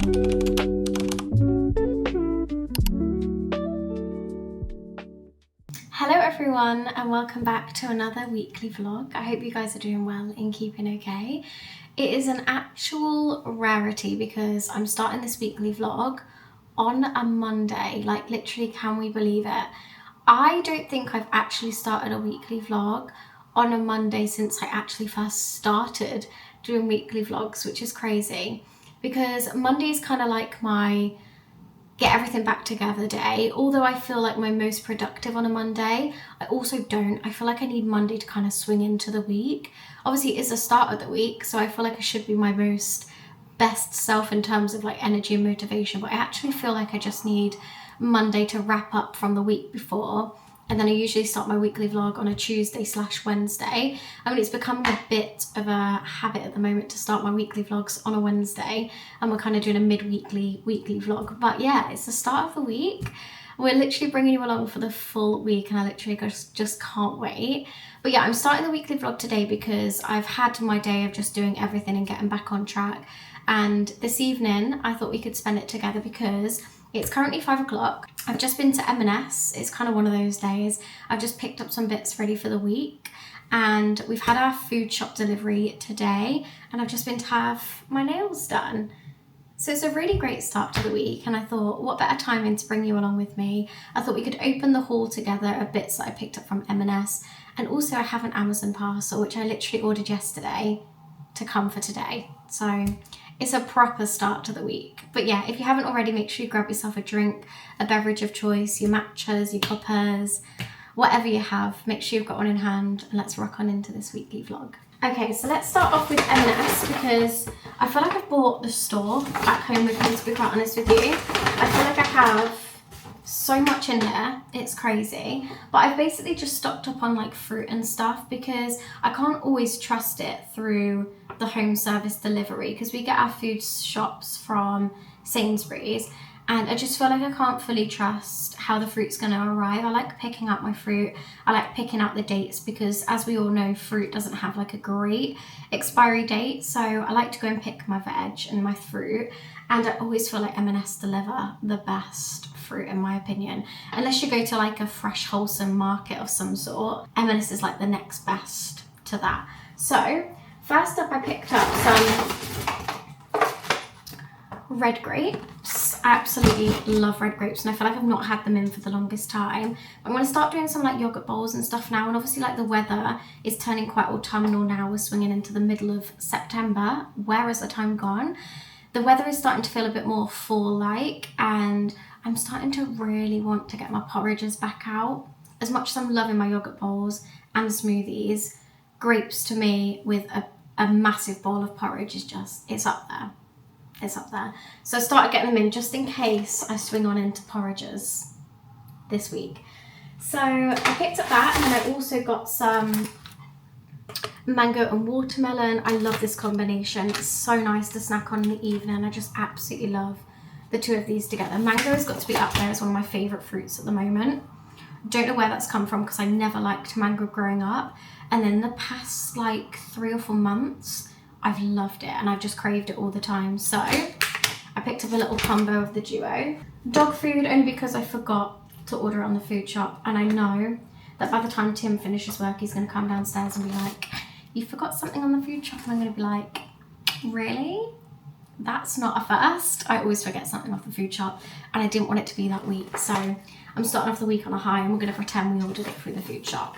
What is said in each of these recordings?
Hello everyone and welcome back to another weekly vlog. I hope you guys are doing well and keeping okay. It is an actual rarity because I'm starting this weekly vlog on a Monday. Like, literally, can we believe it? I don't think I've actually started a weekly vlog on a Monday since I actually first started doing weekly vlogs, which is crazy because Monday is kind of like my get everything back together day. Although I feel like my most productive on a Monday, I also don't. I feel like I need Monday to kind of swing into the week. Obviously, it is the start of the week, so I feel like I should be my most best self in terms of like energy and motivation, but I actually feel like I just need Monday to wrap up from the week before, and then I usually start my weekly vlog on a Tuesday/Wednesday. I mean, it's becoming a bit of a habit at the moment to start my weekly vlogs on a Wednesday, and we're kind of doing a weekly vlog. But yeah, it's the start of the week. We're literally bringing you along for the full week, and I literally just can't wait. But yeah, I'm starting the weekly vlog today because I've had my day of just doing everything and getting back on track. And this evening, I thought we could spend it together because it's currently 5 o'clock. I've just been to M&S. It's kind of one of those days. I've just picked up some bits ready for the week, and we've had our food shop delivery today, and I've just been to have my nails done. So it's a really great start to the week, and I thought, what better timing to bring you along with me. I thought we could open the haul together of bits that I picked up from M&S, and also I have an Amazon parcel which I literally ordered yesterday to come for today. So it's a proper start to the week. But yeah, if you haven't already, make sure you grab yourself a drink, a beverage of choice, your matchas, your coppers, whatever you have. Make sure you've got one in hand, and let's rock on into this weekly vlog. Okay, so let's start off with M&S because I feel like I've bought the store back home with me, to be quite honest with you. I feel like I have so much in there, it's crazy. But I've basically just stocked up on like fruit and stuff because I can't always trust it through the home service delivery because we get our food shops from Sainsbury's, and I just feel like I can't fully trust how the fruit's going to arrive. I like picking out my fruit. I like picking out the dates because, as we all know, fruit doesn't have like a great expiry date. So I like to go and pick my veg and my fruit, and I always feel like M&S deliver the best fruit in my opinion. Unless you go to like a fresh wholesome market of some sort, M&S is like the next best to that. So first up, I picked up some red grapes. I absolutely love red grapes, and I feel like I've not had them in for the longest time. I'm going to start doing some like yogurt bowls and stuff now, and obviously like the weather is turning quite autumnal now. We're swinging into the middle of September. Where has the time gone? The weather is starting to feel a bit more fall-like, and I'm starting to really want to get my porridges back out. As much as I'm loving my yogurt bowls and smoothies, grapes to me with a massive bowl of porridge is just, it's up there. It's up there. So I started getting them in just in case I swing on into porridges this week. So I picked up that, and then I also got some mango and watermelon. I love this combination. It's so nice to snack on in the evening. I just absolutely love the two of these together. Mango has got to be up there as one of my favourite fruits at the moment. Don't know where that's come from because I never liked mango growing up, and then the past like 3 or 4 months I've loved it and I've just craved it all the time. So I picked up a little combo of the duo. Dog food only because I forgot to order it on the food shop, and I know that by the time Tim finishes work he's going to come downstairs and be like, you forgot something on the food shop, and I'm going to be like, really? That's not a first. I always forget something off the food shop, and I didn't want it to be that week, so I'm starting off the week on a high, and we're going to pretend we ordered it through the food shop.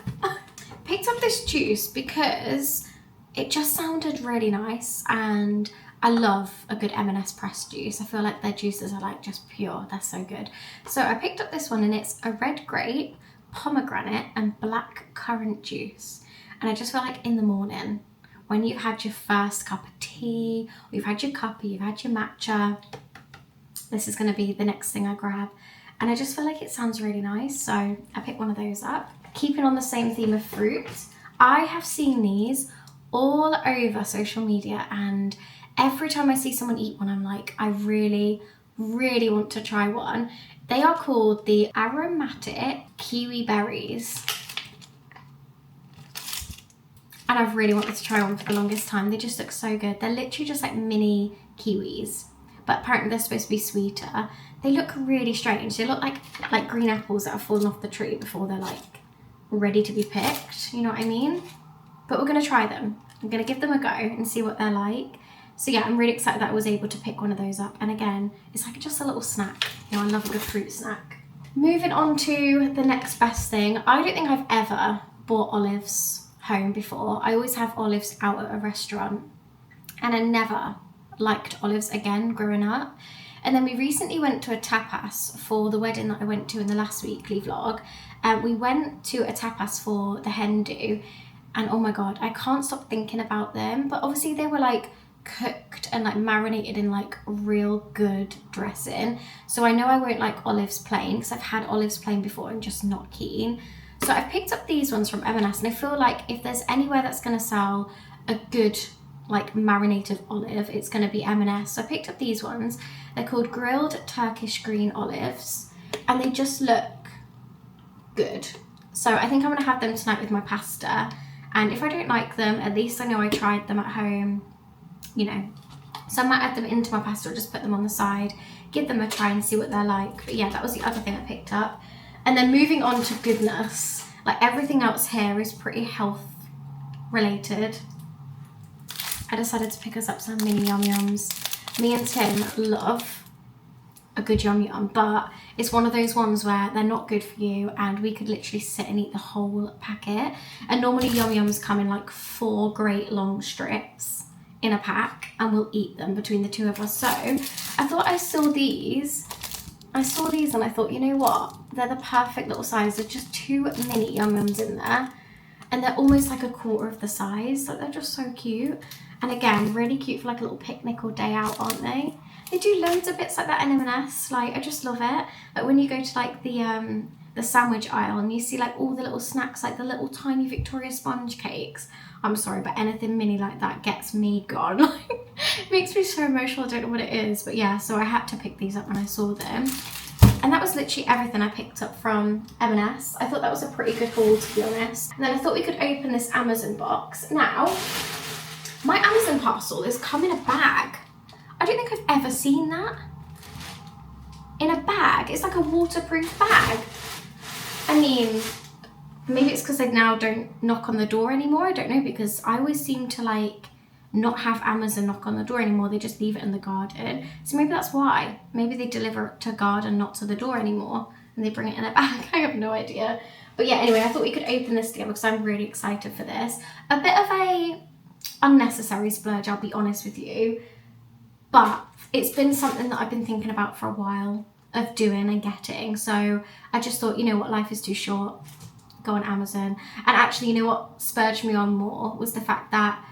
Picked up this juice because it just sounded really nice, and I love a good M&S pressed juice. I feel like their juices are like just pure. They're so good. So I picked up this one, and it's a red grape, pomegranate and black currant juice. And I just feel like in the morning, when you've had your first cup of tea, or you've had your cuppa, you've had your matcha, this is going to be the next thing I grab. And I just feel like it sounds really nice, so I picked one of those up. Keeping on the same theme of fruit, I have seen these all over social media, and every time I see someone eat one, I'm like, I really, really want to try one. They are called the aromatic kiwi berries, and I've really wanted to try one for the longest time. They just look so good. They're literally just like mini kiwis, but apparently they're supposed to be sweeter. They look really strange. They look like green apples that have fallen off the tree before they're like ready to be picked, you know what I mean? But we're gonna try them. I'm gonna give them a go and see what they're like. So yeah, I'm really excited that I was able to pick one of those up. And again, it's like just a little snack. You know, I love a good fruit snack. Moving on to the next best thing. I don't think I've ever bought olives home before. I always have olives out at a restaurant, and I never liked olives again growing up. And then we recently went to a tapas for the wedding that I went to in the last weekly vlog. We went to a tapas for the hen do, and oh my god, I can't stop thinking about them. But obviously they were like cooked and like marinated in like real good dressing, so I know I won't like olives plain, because I've had olives plain before and just not keen. So I've picked up these ones from M&S, and I feel like if there's anywhere that's going to sell a good like marinated olive, it's going to be M&S. So I picked up these ones. They're called grilled Turkish green olives, and they just look good. So I think I'm going to have them tonight with my pasta, and if I don't like them, at least I know I tried them at home, you know. So I might add them into my pasta or just put them on the side, give them a try and see what they're like. But yeah, that was the other thing I picked up. And then moving on to goodness, like everything else here is pretty health related. I decided to pick us up some mini Yum Yums. Me and Tim love a good Yum Yum, but it's one of those ones where they're not good for you, and we could literally sit and eat the whole packet. And normally Yum Yums come in like 4 great long strips in a pack, and we'll eat them between the two of us. So I thought I saw these and I thought, you know what, they're the perfect little size. There's just 2 mini Yum Yums in there, and they're almost like a quarter of the size. Like, they're just so cute. And again, really cute for like a little picnic or day out, aren't they? They do loads of bits like that in M&S. Like, I just love it. Like when you go to like the sandwich aisle and you see like all the little snacks, like the little tiny Victoria sponge cakes. I'm sorry, but anything mini like that gets me gone. It makes me so emotional. I don't know what it is, but yeah, so I had to pick these up when I saw them. And that was literally everything I picked up from M&S. I thought that was a pretty good haul, to be honest. And then I thought we could open this Amazon box. Now, my Amazon parcel is come in a bag. I don't think I've ever seen that. In a bag. It's like a waterproof bag. I mean, maybe it's because I now don't knock on the door anymore. I don't know, because I always seem to like not have Amazon knock on the door anymore. They just leave it in the garden. So maybe that's why. Maybe they deliver it to garden, not to the door anymore, and they bring it in a bag. I have no idea. But yeah, anyway, I thought we could open this together because I'm really excited for this. A bit of a unnecessary splurge, I'll be honest with you. But it's been something that I've been thinking about for a while of doing and getting. So I just thought, you know what, life is too short. Go on Amazon. And actually, you know what spurred me on more was the fact that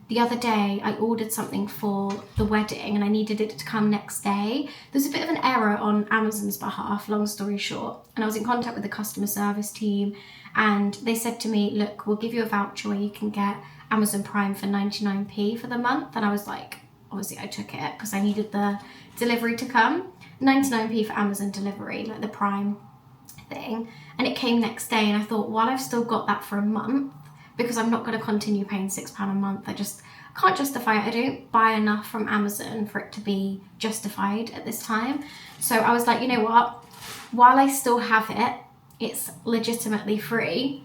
the other day I ordered something for the wedding and I needed it to come next day. There's a bit of an error on Amazon's behalf, long story short. And I was in contact with the customer service team, and they said to me, look, we'll give you a voucher where you can get Amazon Prime for 99p for the month. And I was like, obviously I took it because I needed the delivery to come. 99p for Amazon delivery, like the Prime thing. And it came next day, and I thought, while I've still got that for a month, because I'm not going to continue paying £6 a month. I just can't justify it. I don't buy enough from Amazon for it to be justified at this time. So I was like, you know what? While I still have it, it's legitimately free.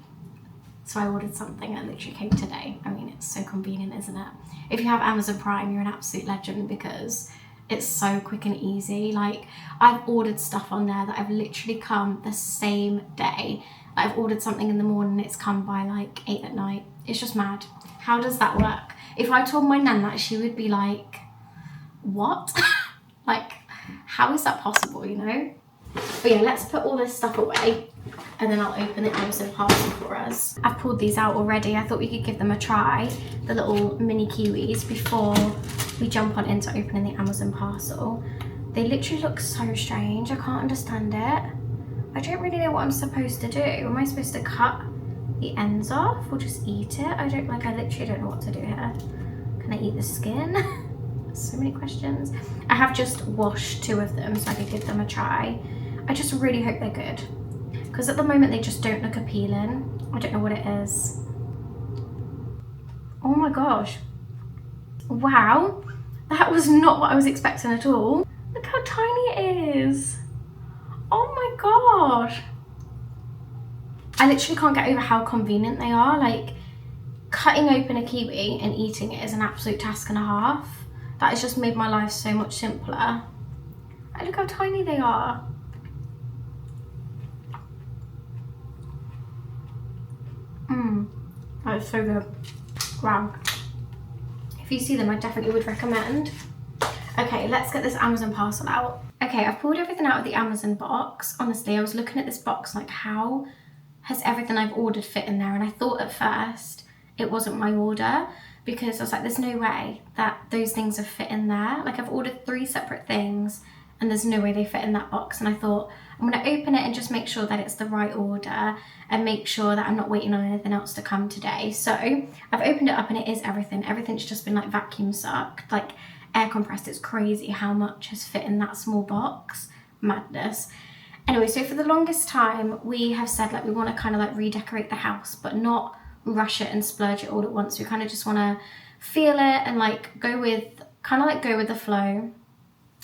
So I ordered something that literally came today. I mean, it's so convenient, isn't it? If you have Amazon Prime, you're an absolute legend, because it's so quick and easy. Like, I've ordered stuff on there that have literally come the same day. I've ordered something in the morning, it's come by like 8 at night. It's just mad. How does that work? If I told my nan that, she would be like, what? Like, how is that possible, you know? But yeah, let's put all this stuff away, and then I'll open the Amazon parcel for us. I've pulled these out already. I thought we could give them a try, the little mini kiwis, before we jump on into opening the Amazon parcel. They literally look so strange. I can't understand it. I don't really know what I'm supposed to do. Am I supposed to cut the ends off or just eat it? I literally don't know what to do here. Can I eat the skin? So many questions. I have just washed 2 of them so I could give them a try. I just really hope they're good, because at the moment they just don't look appealing. I don't know what it is. Oh my gosh. Wow. That was not what I was expecting at all. Look how tiny it is. Oh my god. I literally can't get over how convenient they are. Like, cutting open a kiwi and eating it is an absolute task and a half. That has just made my life so much simpler. And look how tiny they are. That is so good. Wow. If you see them, I definitely would recommend. Okay, let's get this Amazon parcel out. Okay, I've pulled everything out of the Amazon box. Honestly, I was looking at this box like, how has everything I've ordered fit in there? And I thought at first it wasn't my order, because I was like, there's no way that those things have fit in there. Like, I've ordered 3 separate things and there's no way they fit in that box. And I thought, I'm gonna open it and just make sure that it's the right order and make sure that I'm not waiting on anything else to come today. So I've opened it up and it is everything. Everything's just been like vacuum sucked, like air compressed. It's crazy how much has fit in that small box. Madness. Anyway, so for the longest time, we have said like we want to kind of like redecorate the house, but not rush it and splurge it all at once. We kind of just want to feel it and like go with the flow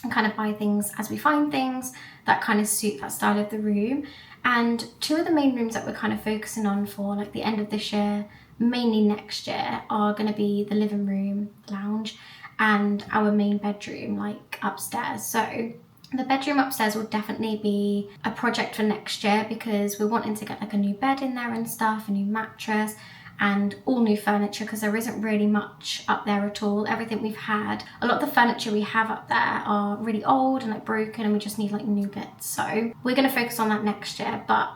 and kind of buy things as we find things that kind of suit that style of the room. And 2 of the main rooms that we're kind of focusing on for like the end of this year, mainly next year, are going to be the living room, lounge, and our main bedroom, like upstairs. So the bedroom upstairs will definitely be a project for next year, because we're wanting to get like a new bed in there and stuff, a new mattress, and all new furniture, because there isn't really much up there at all. Everything we've had, a lot of the furniture we have up there are really old and like broken, and we just need like new bits. So we're going to focus on that next year. But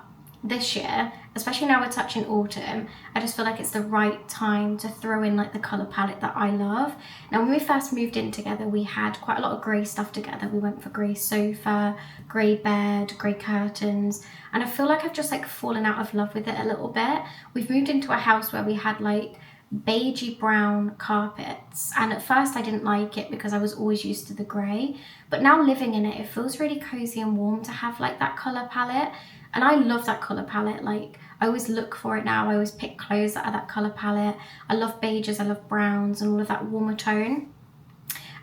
this year, especially now we're touching autumn, I just feel like it's the right time to throw in like the colour palette that I love. Now, when we first moved in together, we had quite a lot of grey stuff together. We went for grey sofa, grey bed, grey curtains, and I feel like I've just like fallen out of love with it a little bit. We've moved into a house where we had like beigey brown carpets, and at first I didn't like it because I was always used to the grey, but now living in it, it feels really cozy and warm to have like that colour palette. And I love that colour palette. Like, I always look for it now. I always pick clothes that are that colour palette. I love beiges, I love browns, and all of that warmer tone.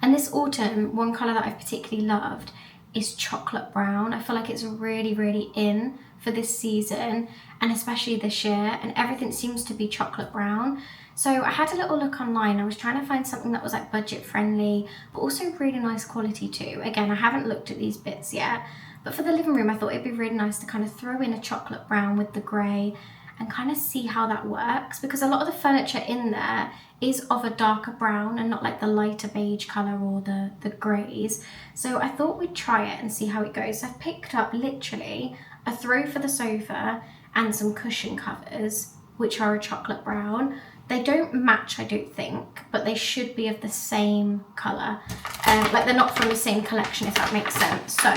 And this autumn, one colour that I've particularly loved is chocolate brown. I feel like it's really, really in for this season, and especially this year, and everything seems to be chocolate brown. So I had a little look online. I was trying to find something that was like budget friendly, but also really nice quality too. Again, I haven't looked at these bits yet, but for the living room, I thought it'd be really nice to kind of throw in a chocolate brown with the grey and kind of see how that works, because a lot of the furniture in there is of a darker brown and not like the lighter beige colour or the greys. So I thought we'd try it and see how it goes. So I've picked up literally a throw for the sofa and some cushion covers, which are a chocolate brown. They don't match, I don't think, but they should be of the same colour. Like, they're not from the same collection, if that makes sense. So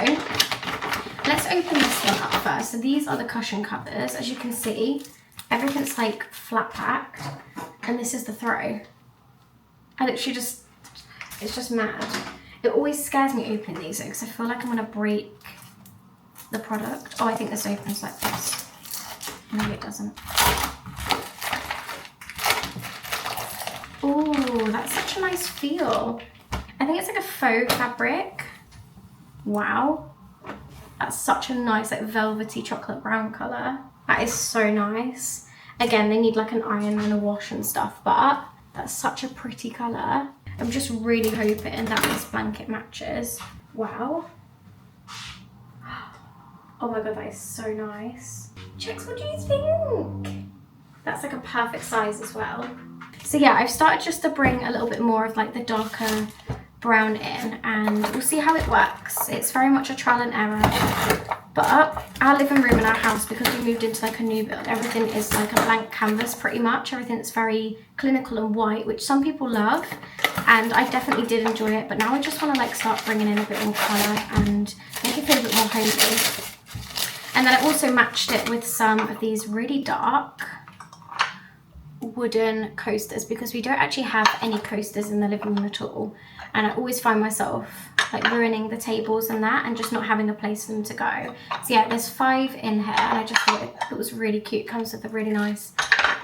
let's open this one up first. So these are the cushion covers. As you can see, everything's like flat packed, and this is the throw. I literally just, it's just mad. It always scares me opening these because I feel like I'm gonna break the product. Oh, I think this opens like this. No, it doesn't. Oh, that's such a nice feel. I think it's like a faux fabric. Wow. That's such a nice like velvety chocolate brown colour. That is so nice. Again, they need like an iron and a wash and stuff, but that's such a pretty colour. I'm just really hoping that this blanket matches. Wow. Oh my god, that is so nice. Chicks, what do you think? That's like a perfect size as well. So yeah, I've started just to bring a little bit more of like the darker brown in, and we'll see how it works. It's very much a trial and error, but our living room in our house, because we moved into like a new build, everything is like a blank canvas pretty much. Everything's very clinical and white, which some people love, and I definitely did enjoy it, but now I just want to like start bringing in a bit more colour and make it feel a bit more homely. And then I also matched it with some of these really dark wooden coasters, because we don't actually have any coasters in the living room at all, and I always find myself like ruining the tables and that and just not having a place for them to go. So yeah, there's 5 in here, and I just thought it was really cute. It comes with a really nice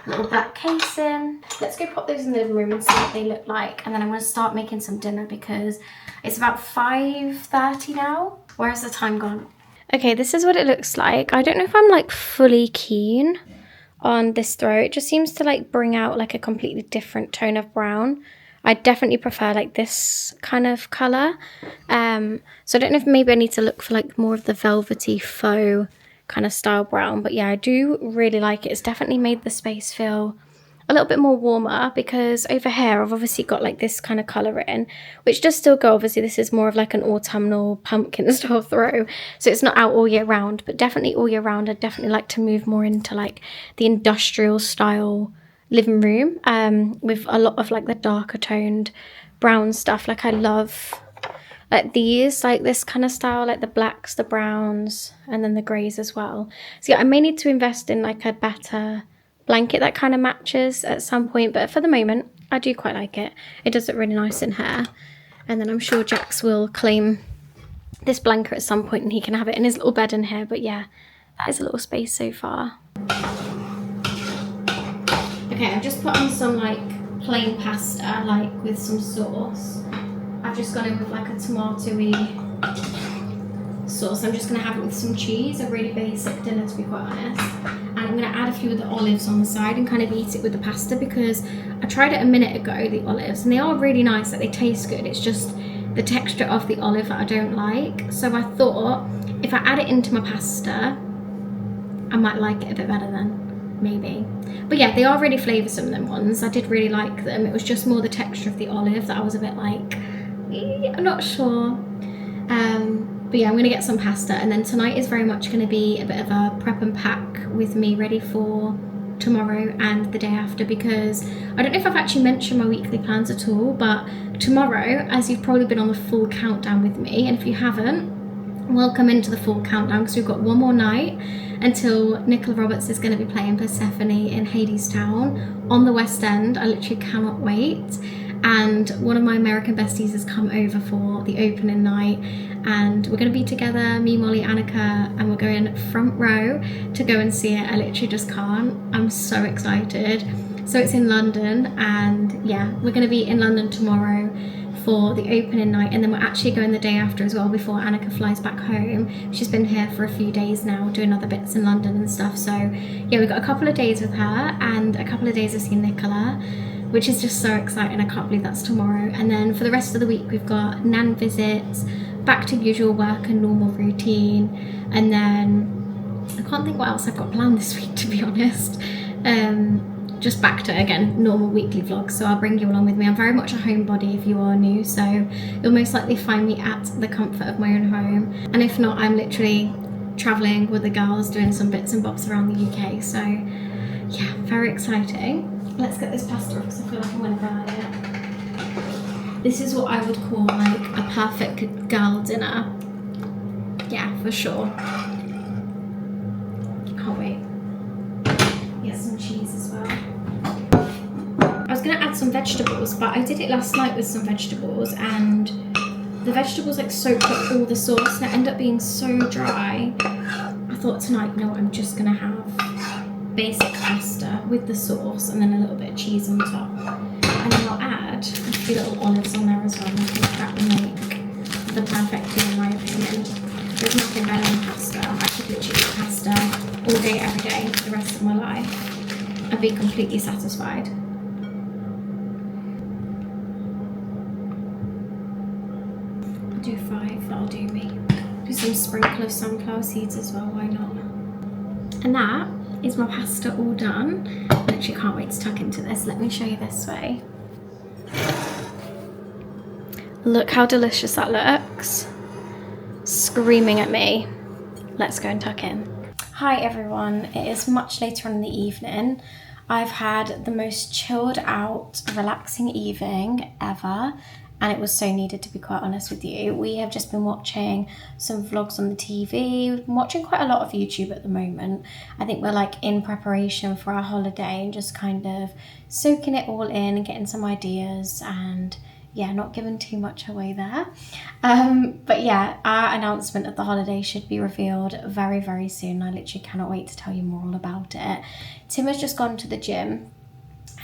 little black casing. Let's go pop those in the living room and see what they look like. And then I'm going to start making some dinner because it's about 5:30 now. Where's the time gone? Okay, this is what it looks like. I don't know if I'm like fully keen on this throw. It just seems to like bring out like a completely different tone of brown. I definitely prefer like this kind of colour. So I don't know if maybe I need to look for like more of the velvety faux kind of style brown. But yeah, I do really like it. It's definitely made the space feel a little bit more warmer because over here I've obviously got like this kind of colour in, which does still go. Obviously this is more of like an autumnal pumpkin style throw, so it's not out all year round, but definitely all year round I'd definitely like to move more into like the industrial style living room with a lot of like the darker toned brown stuff. Like I love like these, like this kind of style, like the blacks, the browns, and then the greys as well. So yeah, I may need to invest in like a better blanket that kind of matches at some point, but for the moment I do quite like it. It does look really nice in here, and then I'm sure Jax will claim this blanket at some point and he can have it in his little bed in here. But yeah, that is a little space so far. Okay, I've just put on some like plain pasta, like with some sauce. I've just gone in with like a tomatoey sauce. I'm just going to have it with some cheese, a really basic dinner to be quite honest. And I'm going to add a few of the olives on the side and kind of eat it with the pasta because I tried it a minute ago, the olives, and they are really nice, like they taste good. It's just the texture of the olive that I don't like. So I thought if I add it into my pasta, I might like it a bit better then, maybe. But yeah, they are really flavoursome, them ones. I did really like them. It was just more the texture of the olive that I was a bit like, I'm not sure. But yeah, I'm going to get some pasta, and then tonight is very much going to be a bit of a prep and pack with me ready for tomorrow and the day after, because I don't know if I've actually mentioned my weekly plans at all, but tomorrow, as you've probably been on the full countdown with me, and if you haven't, welcome into the full countdown because we've got one more night until Nicola Roberts is going to be playing Persephone in Hadestown on the West End. I literally cannot wait. And one of my American besties has come over for the opening night, and we're going to be together, me, Molly, Annika, and we're going front row to go and see it. I literally just can't. I'm so excited. So it's in London, and yeah, we're going to be in London tomorrow for the opening night, and then we're actually going the day after as well before Annika flies back home. She's been here for a few days now doing other bits in London and stuff. So yeah, we've got a couple of days with her and a couple of days of seeing Nicola, which is just so exciting. I can't believe that's tomorrow. And then for the rest of the week we've got Nan Visit, back to usual work and normal routine, and then I can't think what else I've got planned this week, to be honest. Just back to, again, normal weekly vlogs, so I'll bring you along with me. I'm very much a homebody if you are new, so you'll most likely find me at the comfort of my own home, and if not, I'm literally travelling with the girls doing some bits and bobs around the UK. So yeah, very exciting. Let's get this pasta off because I feel like I'm going to burn it. This is what I would call like a perfect girl dinner. Yeah, for sure. Can't wait. Get some cheese as well. I was going to add some vegetables, but I did it last night with some vegetables, and the vegetables like soaked up all the sauce and it ended up being so dry. I thought tonight, you know what, I'm just going to have basic pasta with the sauce and then a little bit of cheese on top, and then I'll add a few little olives on there as well. And I think that will make the perfect meal in my opinion. There's nothing better than pasta. I could literally eat pasta all day every day for the rest of my life and be completely satisfied. I'll do 5, that'll do me. Do some sprinkle of sunflower seeds as well, why not? And that is my pasta all done. I actually can't wait to tuck into this. Let me show you this way. Look how delicious that looks. Screaming at me. Let's go and tuck in. Hi everyone, it is much later on in the evening. I've had the most chilled out, relaxing evening ever, and it was so needed, to be quite honest with you. We have just been watching some vlogs on the TV. We've been watching quite a lot of YouTube at the moment. I think we're like in preparation for our holiday and just kind of soaking it all in and getting some ideas and yeah, not giving too much away there. But yeah, our announcement of the holiday should be revealed very, very soon. I literally cannot wait to tell you more all about it. Tim has just gone to the gym,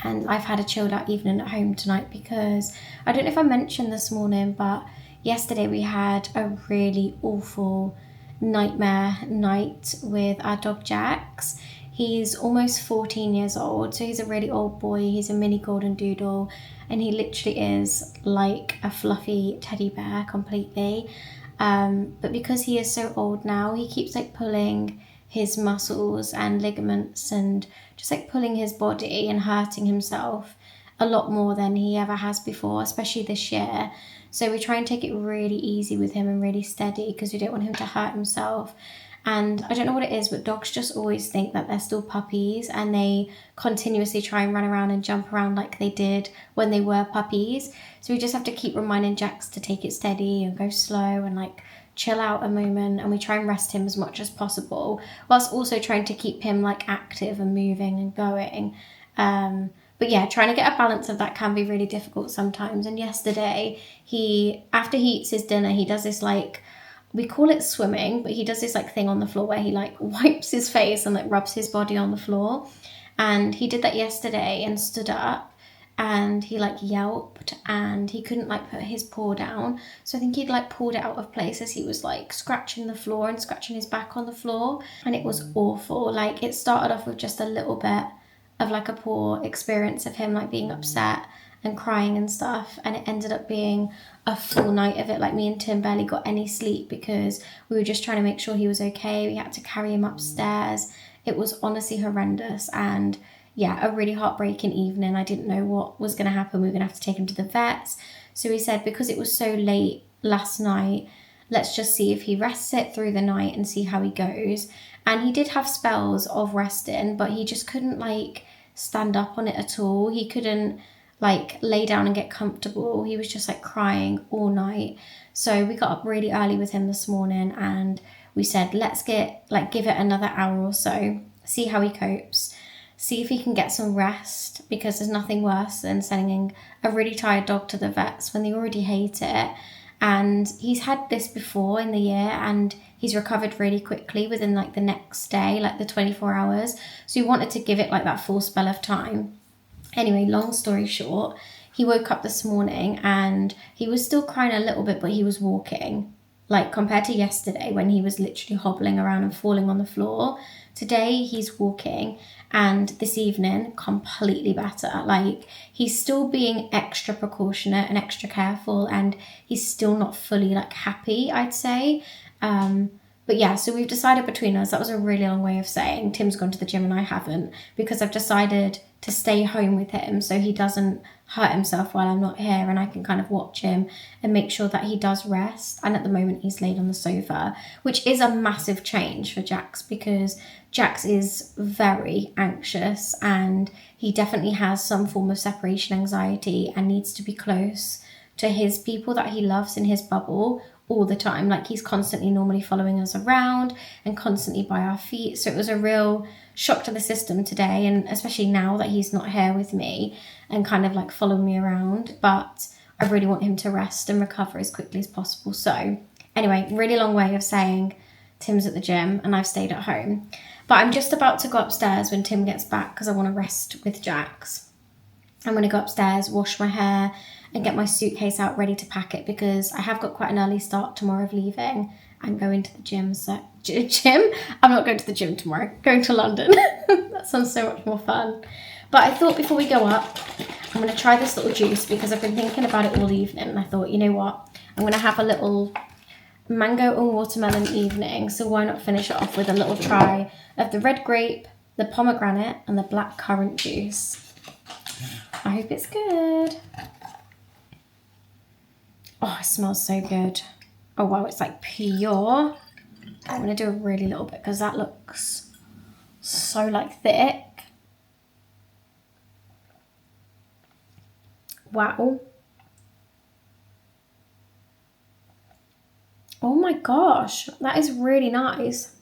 and I've had a chilled out evening at home tonight because I don't know if I mentioned this morning, but yesterday we had a really awful nightmare night with our dog Jax. He's almost 14 years old, so he's a really old boy. He's a mini golden doodle, and he literally is like a fluffy teddy bear completely. But because he is so old now, he keeps like pulling his muscles and ligaments and just like pulling his body and hurting himself a lot more than he ever has before, especially this year. So we try and take it really easy with him and really steady because we don't want him to hurt himself. And I don't know what it is, but dogs just always think that they're still puppies, and they continuously try and run around and jump around like they did when they were puppies. So we just have to keep reminding Jax to take it steady and go slow and like chill out a moment, and we try and rest him as much as possible whilst also trying to keep him like active and moving and going. But yeah, trying to get a balance of that can be really difficult sometimes. And yesterday, after he eats his dinner, he does this like, we call it swimming, but he does this like thing on the floor where he like wipes his face and like rubs his body on the floor. And he did that yesterday and stood up, and he like yelped, and he couldn't like put his paw down. So I think he'd like pulled it out of place as he was like scratching the floor and scratching his back on the floor. And it was awful. Like, it started off with just a little bit of like a poor experience of him like being upset and crying and stuff, and it ended up being a full night of it. Like, me and Tim barely got any sleep because we were just trying to make sure he was okay. We had to carry him upstairs. It was honestly horrendous, and yeah, a really heartbreaking evening. I didn't know what was going to happen. We were going to have to take him to the vets. So we said, because it was so late last night, let's just see if he rests it through the night and see how he goes. And he did have spells of resting, but he just couldn't like stand up on it at all. He couldn't like lay down and get comfortable. He was just like crying all night. So we got up really early with him this morning, and we said, let's give it another hour or so, see how he copes, see if he can get some rest, because there's nothing worse than sending a really tired dog to the vets when they already hate it. And he's had this before in the year, and he's recovered really quickly within like the next day, like the 24 hours. So we wanted to give it like that full spell of time. Anyway, long story short, he woke up this morning and he was still crying a little bit, but he was walking. Like, compared to yesterday when he was literally hobbling around and falling on the floor, today he's walking, and this evening completely better. Like, he's still being extra precautionate and extra careful, and he's still not fully like happy, I'd say. But yeah, so we've decided between us, that was a really long way of saying Tim's gone to the gym and I haven't, because I've decided to stay home with him so he doesn't hurt himself while I'm not here, and I can kind of watch him and make sure that he does rest. And at the moment he's laid on the sofa, which is a massive change for Jax, because Jax is very anxious and he definitely has some form of separation anxiety and needs to be close to his people that he loves in his bubble all the time. Like, he's constantly normally following us around and constantly by our feet. So it was a real shock to the system today, and especially now that he's not here with me and kind of like following me around. But I really want him to rest and recover as quickly as possible. So anyway, really long way of saying Tim's at the gym and I've stayed at home. But I'm just about to go upstairs when Tim gets back because I want to rest with Jax. I'm going to go upstairs, wash my hair and get my suitcase out ready to pack it, because I have got quite an early start tomorrow of leaving and going to the gym. So, gym? I'm not going to the gym tomorrow. Going to London. That sounds so much more fun. But I thought before we go up, I'm going to try this little juice because I've been thinking about it all evening. And I thought, you know what? I'm going to have a little mango and watermelon evening. So why not finish it off with a little try of the red grape, the pomegranate and the black currant juice. I hope it's good. Oh, it smells so good. Oh, wow, it's like pure. I'm going to do a really little bit because that looks so like thick. Wow. Oh my gosh, that is really nice.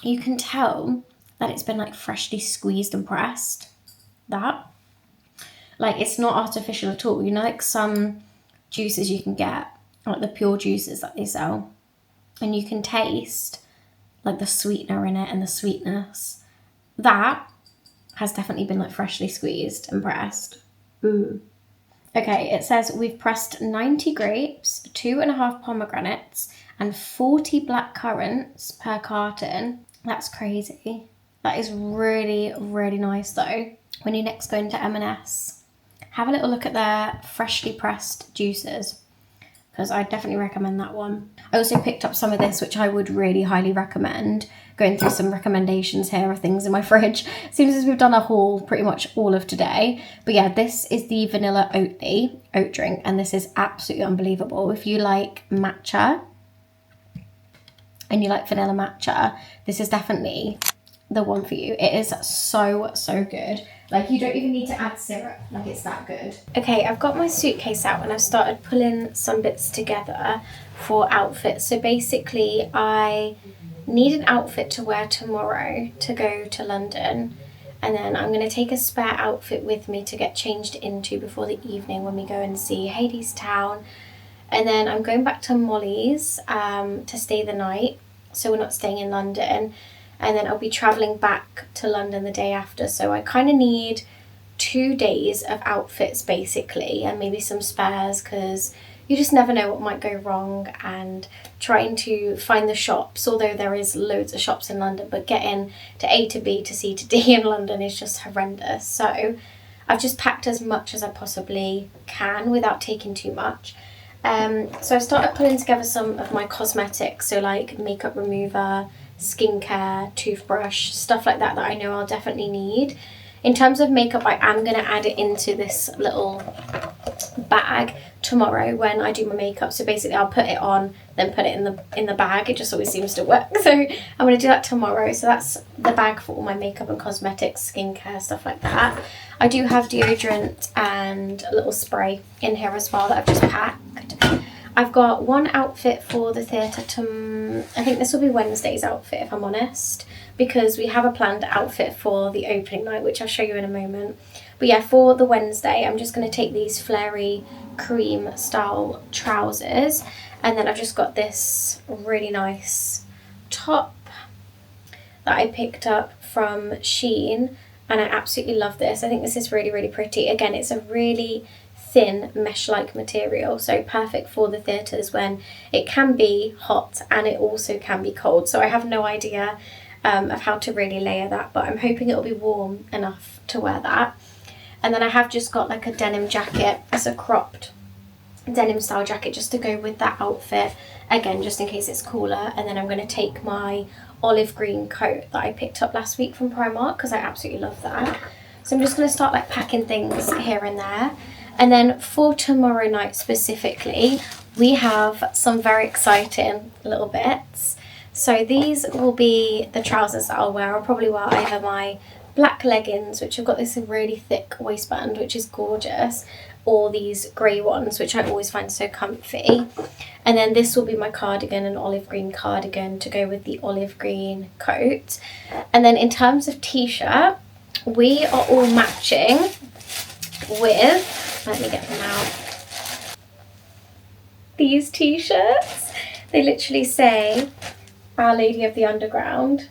You can tell that it's been like freshly squeezed and pressed. that. Like, it's not artificial at all. You know, like some juices you can get, like the pure juices that they sell, and you can taste like the sweetener in it and the sweetness. That has definitely been like freshly squeezed and pressed. Ooh. Okay, it says we've pressed 90 grapes, 2.5 pomegranates, and 40 black currants per carton. That's crazy. That is really, really nice though. When you next go into M&S, have a little look at their freshly pressed juices, because I definitely recommend that one. I also picked up some of this, which I would really highly recommend. Going through some recommendations here of things in my fridge. Seems as we've done a haul pretty much all of today. But yeah, this is the vanilla oat drink, and this is absolutely unbelievable. If you like matcha and you like vanilla matcha, this is definitely the one for you. It is so, so good. Like, you don't even need to add syrup. Like, it's that good. Okay, I've got my suitcase out and I've started pulling some bits together for outfits. So basically, I need an outfit to wear tomorrow to go to London. And then I'm going to take a spare outfit with me to get changed into before the evening when we go and see Hades Town. And then I'm going back to Molly's to stay the night, so we're not staying in London. And then I'll be travelling back to London the day after. So I kind of need 2 days of outfits basically, and maybe some spares, because you just never know what might go wrong. And trying to find the shops, although there is loads of shops in London, but getting to A to B to C to D in London is just horrendous. So I've just packed as much as I possibly can without taking too much. So I started putting together some of my cosmetics, so like makeup remover, skincare, toothbrush, stuff like that I know I'll definitely need. In terms of makeup, I am going to add it into this little bag tomorrow when I do my makeup. So basically I'll put it on, then put it in the bag. It just always seems to work. So I'm going to do that tomorrow. So that's the bag for all my makeup and cosmetics, skincare, stuff like that. I do have deodorant and a little spray in here as well that I've just packed. I've got one outfit for the theatre I think this will be Wednesday's outfit, if I'm honest, because we have a planned outfit for the opening night, which I'll show you in a moment. But yeah, for the Wednesday, I'm just going to take these flary cream style trousers, and then I've just got this really nice top that I picked up from Shein, and I absolutely love this. I think this is really, really pretty. Again, it's a really thin mesh-like material, so perfect for the theatres when it can be hot and it also can be cold. So I have no idea of how to really layer that, but I'm hoping it'll be warm enough to wear that. And then I have just got like a denim jacket. It's a cropped denim style jacket just to go with that outfit, again just in case it's cooler. And then I'm going to take my olive green coat that I picked up last week from Primark, because I absolutely love that. So I'm just going to start like packing things here and there. And then for tomorrow night specifically, we have some very exciting little bits. So these will be the trousers that I'll wear. I'll probably wear either my black leggings, which have got this really thick waistband, which is gorgeous, or these grey ones, which I always find so comfy. And then this will be my cardigan, an olive green cardigan to go with the olive green coat. And then in terms of t-shirt, we are all matching with, let me get them out, these t-shirts. They literally say Our Lady of the Underground.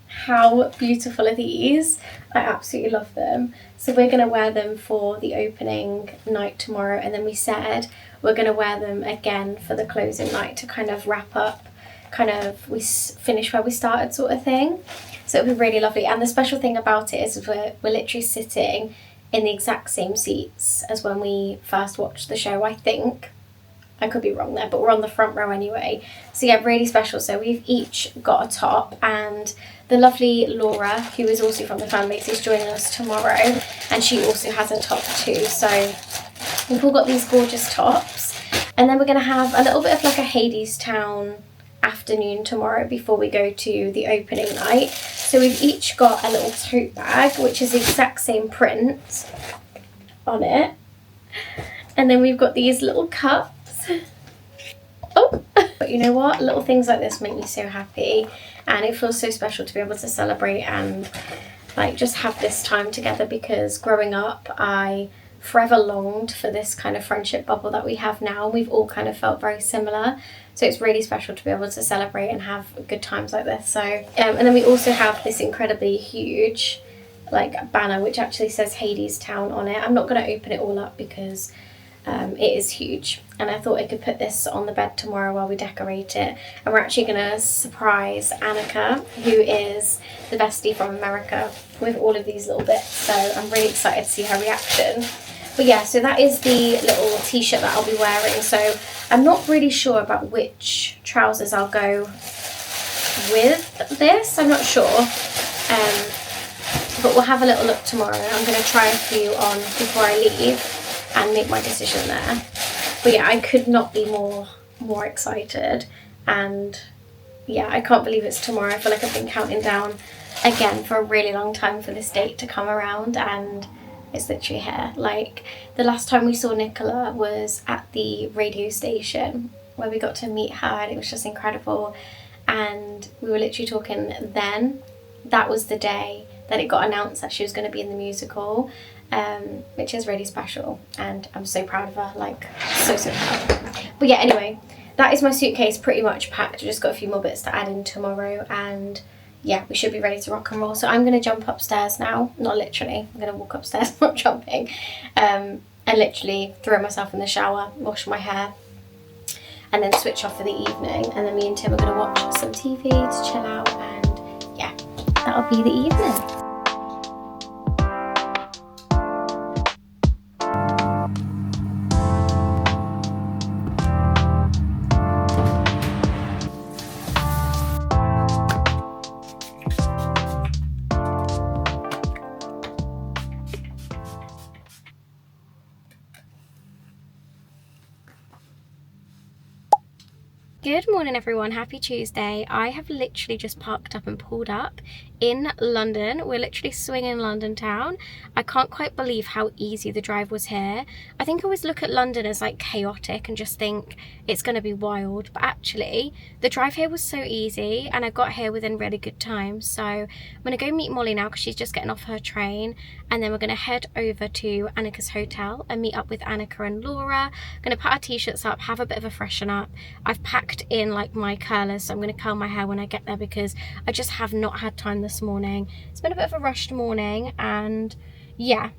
How beautiful are these? I absolutely love them. So we're going to wear them for the opening night tomorrow, and then we said we're going to wear them again for the closing night to kind of wrap up, kind of we finish where we started sort of thing. So it'll be really lovely. And the special thing about it is we're literally sitting in the exact same seats as when we first watched the show, I think. I could be wrong there, but we're on the front row anyway. So yeah, really special. So we've each got a top, and the lovely Laura, who is also from the fan base, is joining us tomorrow, and she also has a top too. So we've all got these gorgeous tops, and then we're going to have a little bit of like a Hades Town afternoon tomorrow before we go to the opening night. So we've each got a little tote bag, which is the exact same print on it, and then we've got these little cups. Oh, but you know what? Little things like this make me so happy, and it feels so special to be able to celebrate and like just have this time together, because growing up I forever longed for this kind of friendship bubble that we have now. We've all kind of felt very similar, so it's really special to be able to celebrate and have good times like this. So and then we also have this incredibly huge like banner which actually says Hades Town on it. I'm not going to open it all up because it is huge, and I thought I could put this on the bed tomorrow while we decorate it. And we're actually going to surprise Annika, who is the bestie from America, with all of these little bits, so I'm really excited to see her reaction. But yeah, so that is the little t-shirt that I'll be wearing. So I'm not really sure about which trousers I'll go with this, I'm not sure, but we'll have a little look tomorrow. I'm going to try a few on before I leave and make my decision there. But yeah, I could not be more excited, and yeah, I can't believe it's tomorrow. I feel like I've been counting down again for a really long time for this date to come around, and it's literally here. Like, the last time we saw Nicola was at the radio station where we got to meet her, and it was just incredible. And we were literally talking then, that was the day that it got announced that she was going to be in the musical, which is really special, and I'm so proud of her, like so proud. But yeah, anyway, that is my suitcase pretty much packed. I've just got a few more bits to add in tomorrow, and yeah, we should be ready to rock and roll. So I'm going to jump upstairs now, not literally, I'm going to walk upstairs, not jumping, and literally throw myself in the shower, wash my hair, and then switch off for the evening. And then me and Tim are going to watch some TV to chill out, and yeah, that'll be the evening. Good morning everyone, happy Tuesday. I have literally just parked up and pulled up in London. We're literally swinging London town. I can't quite believe how easy the drive was here. I think I always look at London as like chaotic and just think it's going to be wild, but actually the drive here was so easy, and I got here within really good time. So I'm going to go meet Molly now because she's just getting off her train, and then we're going to head over to Annika's hotel and meet up with Annika and Laura. I'm going to put our t-shirts up, have a bit of a freshen up. I've packed in like my curlers, so I'm going to curl my hair when I get there because I just have not had time this morning. It's been a bit of a rushed morning, and yeah,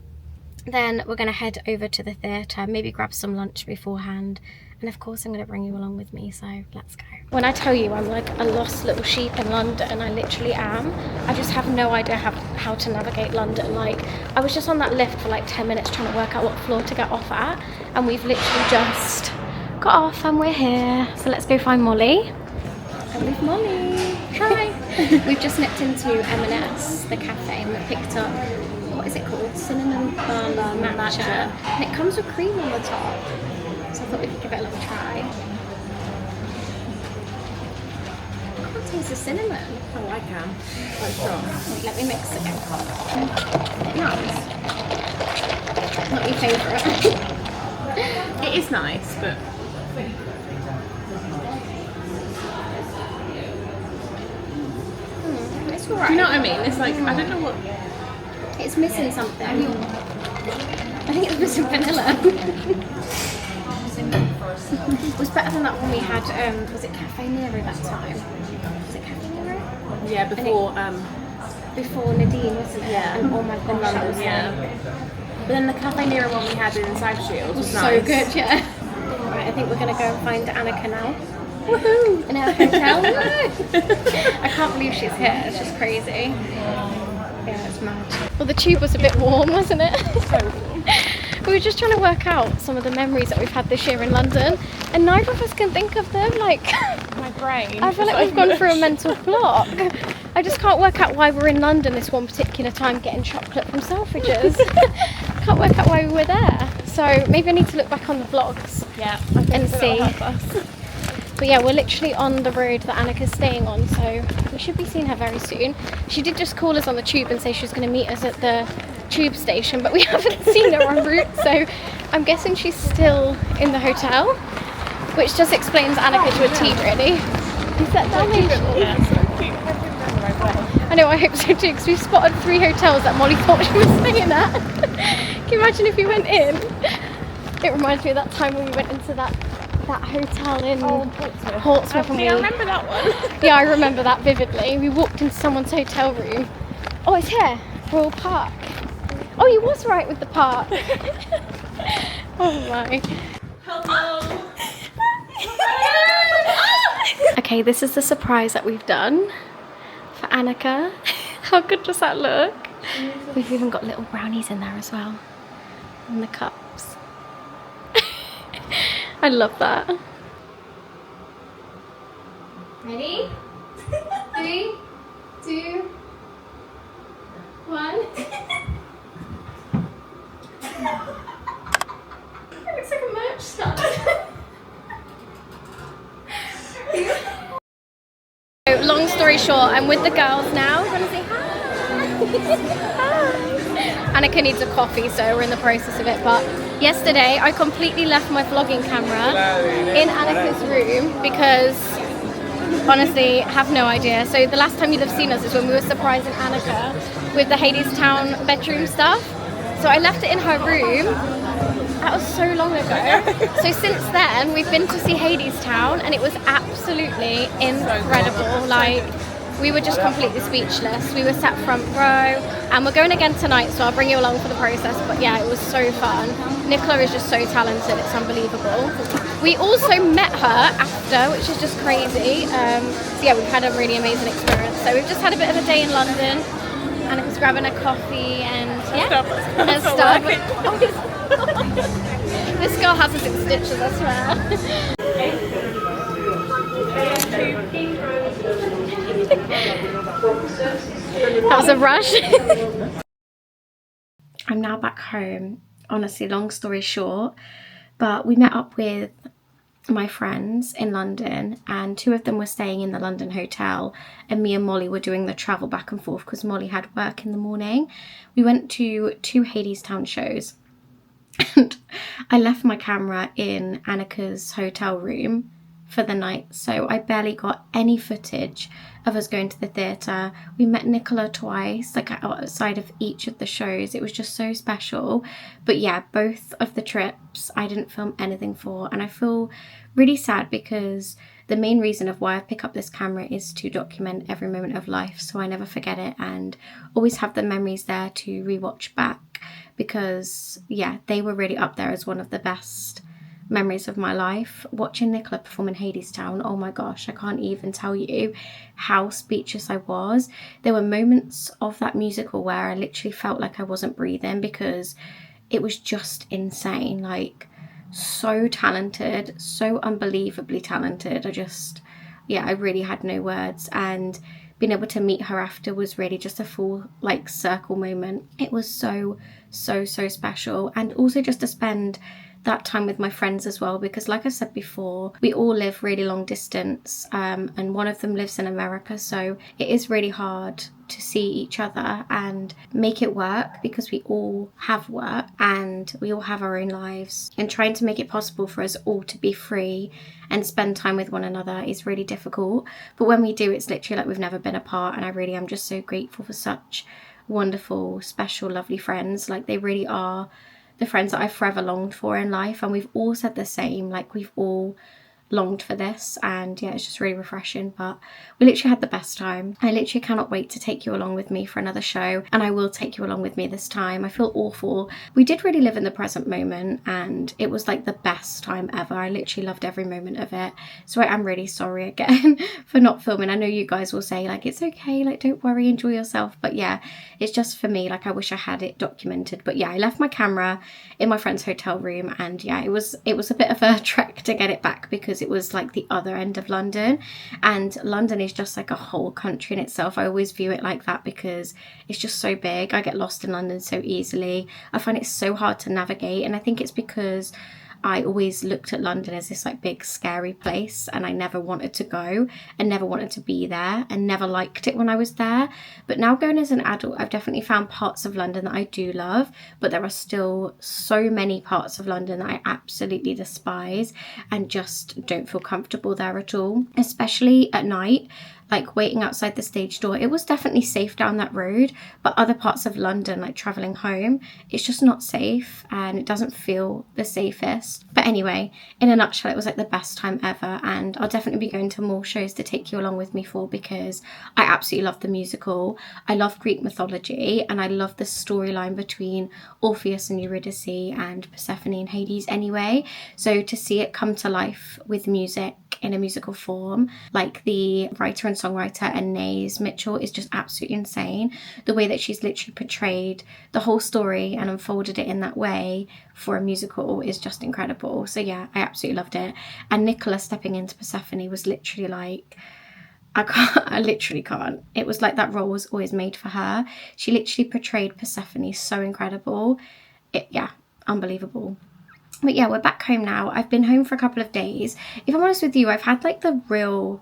then we're going to head over to the theatre, maybe grab some lunch beforehand, and of course I'm going to bring you along with me, so let's go. When I tell you I'm like a lost little sheep in London, I literally am. I just have no idea how to navigate London. Like, I was just on that lift for like 10 minutes trying to work out what floor to get off at, and we've literally just got off and we're here. So let's go find Molly. And with Molly. Hi. We've just nipped into M&S, the cafe, and we picked up, what is it called? Cinnamon bun matcha. And it comes with cream on the top. So I thought we could give it a little try. I can't taste the cinnamon. Oh, I can. Quite strong. Wait, let me mix it again. Nice. Not your favourite. It is nice, but it's alright. do you know what I mean? It's like, I don't know what. It's missing something. I think it's missing vanilla. It was better than that one we had, was it Cafe Nero that time? Was it Cafe Nero? Yeah, before Before Nadine, wasn't it? Yeah. And oh my gosh, London, that was yeah. But then the Cafe Nero one we had in South Shields was so nice. good, yeah. Right, I think we're going to go and find Annika now. Woohoo! In our hotel. I can't believe she's here, it's just crazy. Yeah, it's mad. Well, the tube was a bit warm, wasn't it? So warm. We were just trying to work out some of the memories that we've had this year in London, and neither of us can think of them. Like, my brain. I feel like we've gone through a mental block. I just can't work out why we're in London this one particular time getting chocolate from Selfridges. Can't work out why we were there. So maybe I need to look back on the vlogs, Yeah, and see. But yeah, we're literally on the road that Annika's staying on, so we should be seeing her very soon. She did just call us on the tube and say she was going to meet us at the tube station, but we haven't seen her en route, so I'm guessing she's still in the hotel, which just explains Annika to a T, really. Is that damage? Yeah, so cute. I I know, I hope so too, because we've spotted 3 hotels that Molly thought she was staying at. Can you imagine if we went in? It reminds me of that time when we went into that hotel in Portsmouth. I remember that one. Yeah, I remember that vividly. We walked into someone's hotel room. Oh, it's here, Royal Park. Oh, you was right with the park. Oh my. Hello. Okay, this is the surprise that we've done for Annika. How good does that look? We've even got little brownies in there as well. And the cups. I love that. Ready? 3, 2, 1. It looks like a merch stand. So, long story short, I'm with the girls now. I'm gonna say hi. Hi. Annika needs a coffee, so we're in the process of it. But yesterday, I completely left my vlogging camera in Annika's room because, honestly, have no idea. So the last time you'd have seen us is when we were surprising Annika with the Hadestown bedroom stuff. So I left it in her room. That was so long ago. So since then, we've been to see Hadestown, and it was absolutely incredible. Like, we were just completely speechless. We were sat front row, and we're going again tonight, so I'll bring you along for the process. But yeah, it was so fun. Nicola is just so talented, it's unbelievable. We also met her after, which is just crazy. So yeah, we've had a really amazing experience. So we've just had a bit of a day in London, and I was grabbing a coffee and and stuff. This girl has us in stitches, I swear. That was a rush. I'm now back home. Honestly, long story short, but we met up with my friends in London, and 2 of them were staying in the London hotel, and me and Molly were doing the travel back and forth because Molly had work in the morning. We went to 2 Hadestown shows, and I left my camera in Annika's hotel room for the night, so I barely got any footage of us going to the theatre. We met Nicola twice, like outside of each of the shows. It was just so special. But yeah, both of the trips I didn't film anything for, and I feel really sad because the main reason of why I pick up this camera is to document every moment of life, so I never forget it and always have the memories there to rewatch back, because yeah, they were really up there as one of the best memories of my life. Watching Nicola perform in Hadestown, oh my gosh, I can't even tell you how speechless I was. There were moments of that musical where I literally felt like I wasn't breathing because it was just insane. Like, so talented, so unbelievably talented. I really had no words, and being able to meet her after was really just a full like circle moment. It was so special, and also just to spend that time with my friends as well, because like I said before, we all live really long distance, and one of them lives in America, so it is really hard to see each other and make it work because we all have work and we all have our own lives, and trying to make it possible for us all to be free and spend time with one another is really difficult. But when we do, it's literally like we've never been apart, and I really am just so grateful for such wonderful, special, lovely friends. Like, they really are the friends that I've forever longed for in life, and we've all said the same, like we've all longed for this, and yeah, it's just really refreshing. But we literally had the best time. I literally cannot wait to take you along with me for another show, and I will take you along with me this time. I feel awful. We did really live in the present moment, and it was like the best time ever. I literally loved every moment of it, so I am really sorry again for not filming. I know you guys will say like, it's okay, like don't worry, enjoy yourself, but yeah, it's just for me, like I wish I had it documented. But yeah, I left my camera in my friend's hotel room, and yeah, it was a bit of a trek to get it back because it was like the other end of London, and London is just like a whole country in itself. I always view it like that because it's just so big. I get lost in London so easily. I find it so hard to navigate, and I think it's because I always looked at London as this like big scary place, and I never wanted to go and never wanted to be there and never liked it when I was there. But now going as an adult, I've definitely found parts of London that I do love, but there are still so many parts of London that I absolutely despise and just don't feel comfortable there at all, especially at night. like waiting outside the stage door. It was definitely safe down that road, but other parts of London, like travelling home, it's just not safe and it doesn't feel the safest. But anyway, in a nutshell, it was like the best time ever, and I'll definitely be going to more shows to take you along with me for, because I absolutely love the musical. I love Greek mythology, and I love the storyline between Orpheus and Eurydice and Persephone and Hades anyway. So to see it come to life with music in a musical form, like the writer and songwriter Anais Mitchell is just absolutely insane. The way that she's literally portrayed the whole story and unfolded it in that way for a musical is just incredible. So yeah, I absolutely loved it. And Nicola stepping into Persephone was literally like, I literally can't. It was like that role was always made for her. She literally portrayed Persephone so incredible. Yeah, unbelievable. But yeah, we're back home now. I've been home for a couple of days. If I'm honest with you, I've had like the real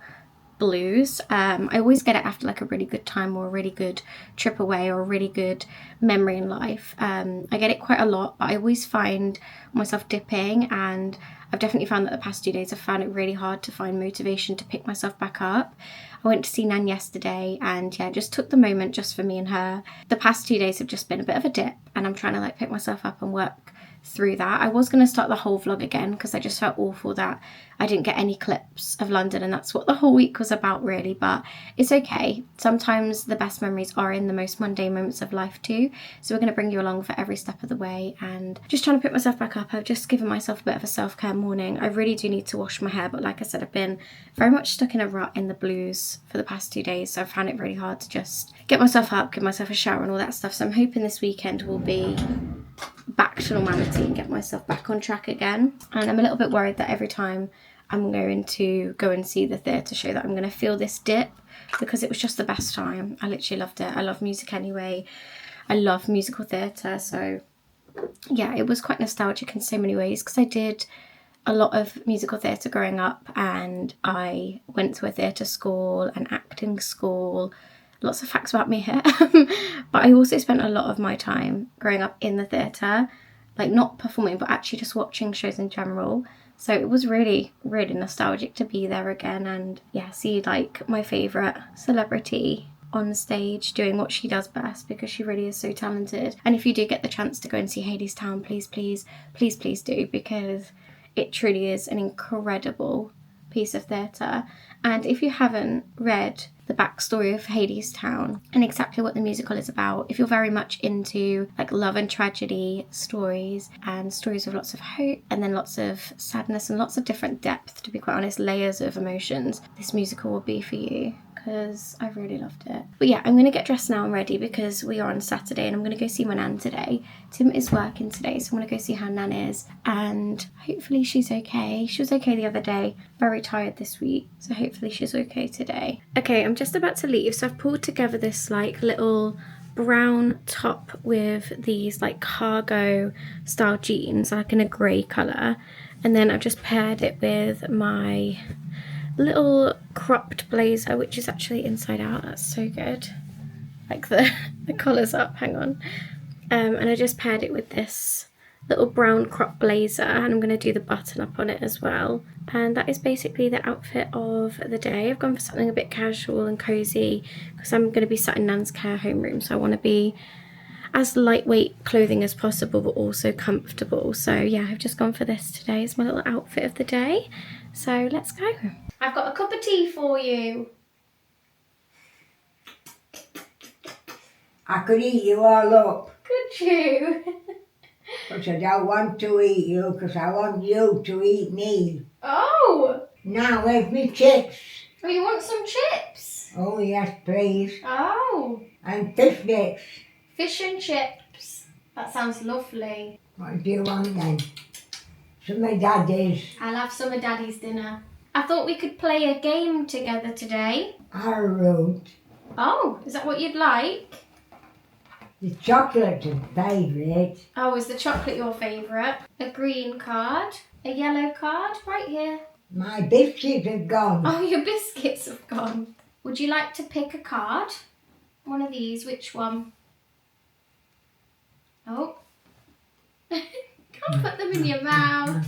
blues. I always get it after like a really good time or a really good trip away or a really good memory in life. I get it quite a lot, but I always find myself dipping, and I've definitely found that the past 2 days I've found it really hard to find motivation to pick myself back up. I went to see Nan yesterday, and yeah, just took the moment just for me and her. The past 2 days have just been a bit of a dip, and I'm trying to like pick myself up and work through that. I was going to start the whole vlog again because I just felt awful that I didn't get any clips of London, and that's what the whole week was about really, but it's okay. Sometimes the best memories are in the most mundane moments of life too, so we're going to bring you along for every step of the way, and just trying to pick myself back up. I've just given myself a bit of a self-care morning. I really do need to wash my hair, but like I said, I've been very much stuck in a rut in the blues for the past 2 days, so I've found it really hard to just get myself up, give myself a shower and all that stuff. So I'm hoping this weekend will be back to normality and get myself back on track again. And I'm a little bit worried that every time I'm going to go and see the theatre show that I'm going to feel this dip, because it was just the best time. I literally loved it. I love music anyway. I love musical theatre, so yeah, it was quite nostalgic in so many ways, because I did a lot of musical theatre growing up, and I went to a theatre school, an acting school. Lots of facts about me here. But I also spent a lot of my time growing up in the theatre, like not performing, but actually just watching shows in general. So it was really, really nostalgic to be there again, and yeah, see like my favourite celebrity on stage doing what she does best, because she really is so talented. And if you do get the chance to go and see Hadestown, please, please, please, please do, because it truly is an incredible piece of theatre. And if you haven't read the backstory of Hadestown and exactly what the musical is about, if you're very much into like love and tragedy stories and stories of lots of hope and then lots of sadness and lots of different depth, to be quite honest, layers of emotions, this musical will be for you, because I really loved it. But yeah, I'm going to get dressed now and ready because we are on Saturday and I'm going to go see my nan today. Tim is working today, so I'm going to go see how Nan is, and hopefully she's okay. She was okay the other day, very tired this week, so hopefully she's okay today. Okay, I'm just about to leave, so I've pulled together this like little brown top with these like cargo style jeans, like in a grey colour, and then I've just paired it with my little cropped blazer, which is actually inside out. That's so good. Like the collar's up, hang on. And I just paired it with this little brown crop blazer, and I'm going to do the button up on it as well. And that is basically the outfit of the day. I've gone for something a bit casual and cozy because I'm going to be sat in Nan's care home room, so I want to be as lightweight clothing as possible but also comfortable. So yeah, I've just gone for this today. It's my little outfit of the day, so let's go. I've got a cup of tea for you. I could eat you all up, Could you? but I don't want to eat you because I want you to eat me. Oh! Now where's me chips? Oh, you want some chips? Oh yes, please. Oh! And fish sticks. Fish and chips. That sounds lovely. What do you want then? Some of Daddy's. I'll have some of Daddy's dinner. I thought we could play a game together today. Arrowroot. Oh, is that what you'd like? The chocolate's a favourite. Oh, is the chocolate your favourite? A green card, a yellow card, right here. My biscuits have gone. Oh, your biscuits have gone. Would you like to pick a card? One of these, which one? Oh. Can't put them in your mouth.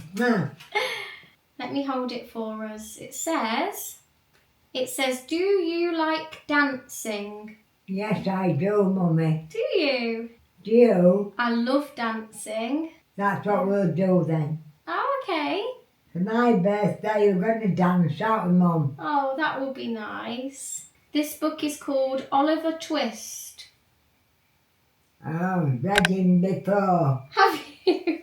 Let me hold it for us. It says, It says, do you like dancing? Yes, I do, Mummy. Do you? Do you? I love dancing. That's what we'll do then. Oh, okay. For my birthday, you're going to dance out with Mum. Oh, that will be nice. This book is called Oliver Twist. Oh, read him before. Have you?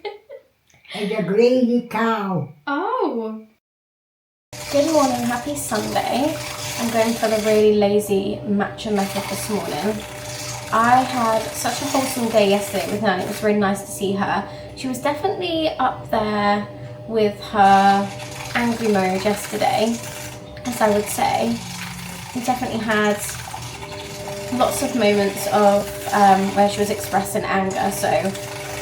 It's a greedy cow. Oh. Good morning, happy Sunday. I'm going for the really lazy matcha method this morning. I had such a wholesome day yesterday with Nan. It was really nice to see her. She was definitely up there with her angry mode yesterday, as I would say. We definitely had lots of moments of where she was expressing anger. So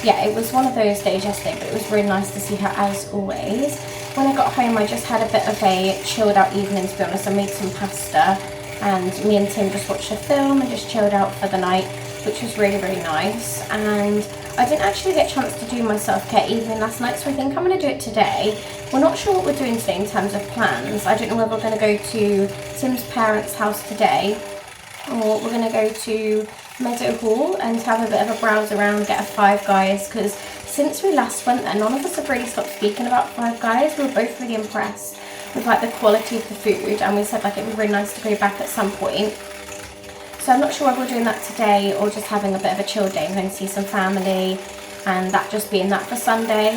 yeah, it was one of those days yesterday, but it was really nice to see her as always. When I got home, I just had a bit of a chilled out evening, to be honest. I made some pasta and me and Tim just watched a film and just chilled out for the night, which was really, really nice. And I didn't actually get a chance to do my self-care evening last night, so I think I'm going to do it today. We're not sure what we're doing today in terms of plans. I don't know whether we're going to go to Tim's parents' house today, or we're going to go to Meadow Hall and have a bit of a browse around, get a Five Guys, because since we last went there, none of us have really stopped speaking about Five Guys. We were both really impressed with like the quality of the food, and we said like it would be really nice to go back at some point. So I'm not sure whether we're doing that today or just having a bit of a chill day. I'm going to see some family and that just being that for Sunday.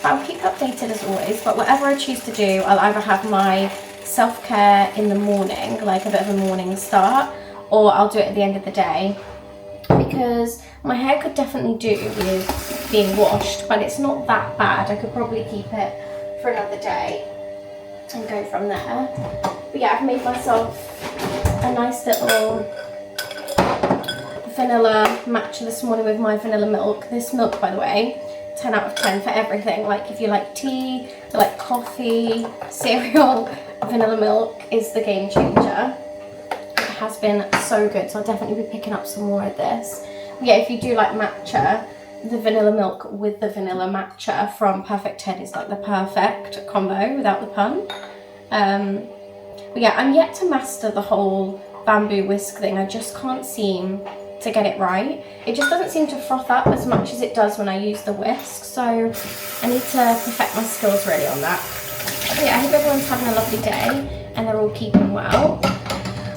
But I'll keep you updated as always. But whatever I choose to do, I'll either have my self-care in the morning, like a bit of a morning start, or I'll do it at the end of the day, because my hair could definitely do with being washed, but it's not that bad. I could probably keep it for another day and go from there. But yeah, I've made myself a nice little vanilla matcha this morning with my vanilla milk. This milk, by the way, 10 out of 10 for everything. Like if you like tea, you like coffee, cereal, vanilla milk is the game changer. It has been so good, so I'll definitely be picking up some more of this. But yeah, if you do like matcha, the vanilla milk with the vanilla matcha from Perfect 10 is like the perfect combo without the pun. But yeah, I'm yet to master the whole bamboo whisk thing. I just can't seem to get it right. It just doesn't seem to froth up as much as it does when I use the whisk. So I need to perfect my skills really on that. But yeah, I hope everyone's having a lovely day and they're all keeping well.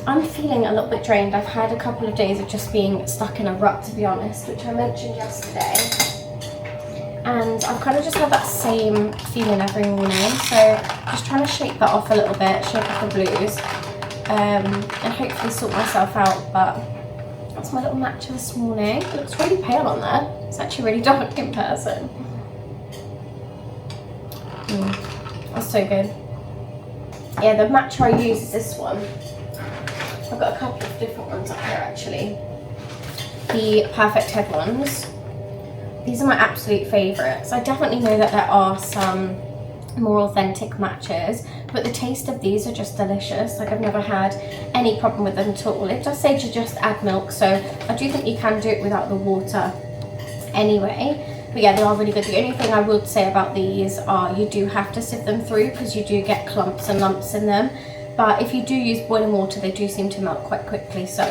I'm feeling a little bit drained. I've had a couple of days of just being stuck in a rut, to be honest, which I mentioned yesterday. And I've kind of just had that same feeling every morning. So just trying to shake that off a little bit, shake off the blues, and hopefully sort myself out. But that's my little matcha this morning. It looks really pale on there. It's actually really dark in person. That's so good. Yeah, the matcha I use is this one. I've got a couple of different ones up here actually. The Perfect Head ones. These are my absolute favourites. I definitely know that there are some more authentic matchas, but the taste of these are just delicious. Like I've never had any problem with them at all. It does say to just add milk, so I do think you can do it without the water anyway. But yeah, they are really good. The only thing I would say about these are you do have to sieve them through because you do get clumps and lumps in them. But if you do use boiling water, they do seem to melt quite quickly, so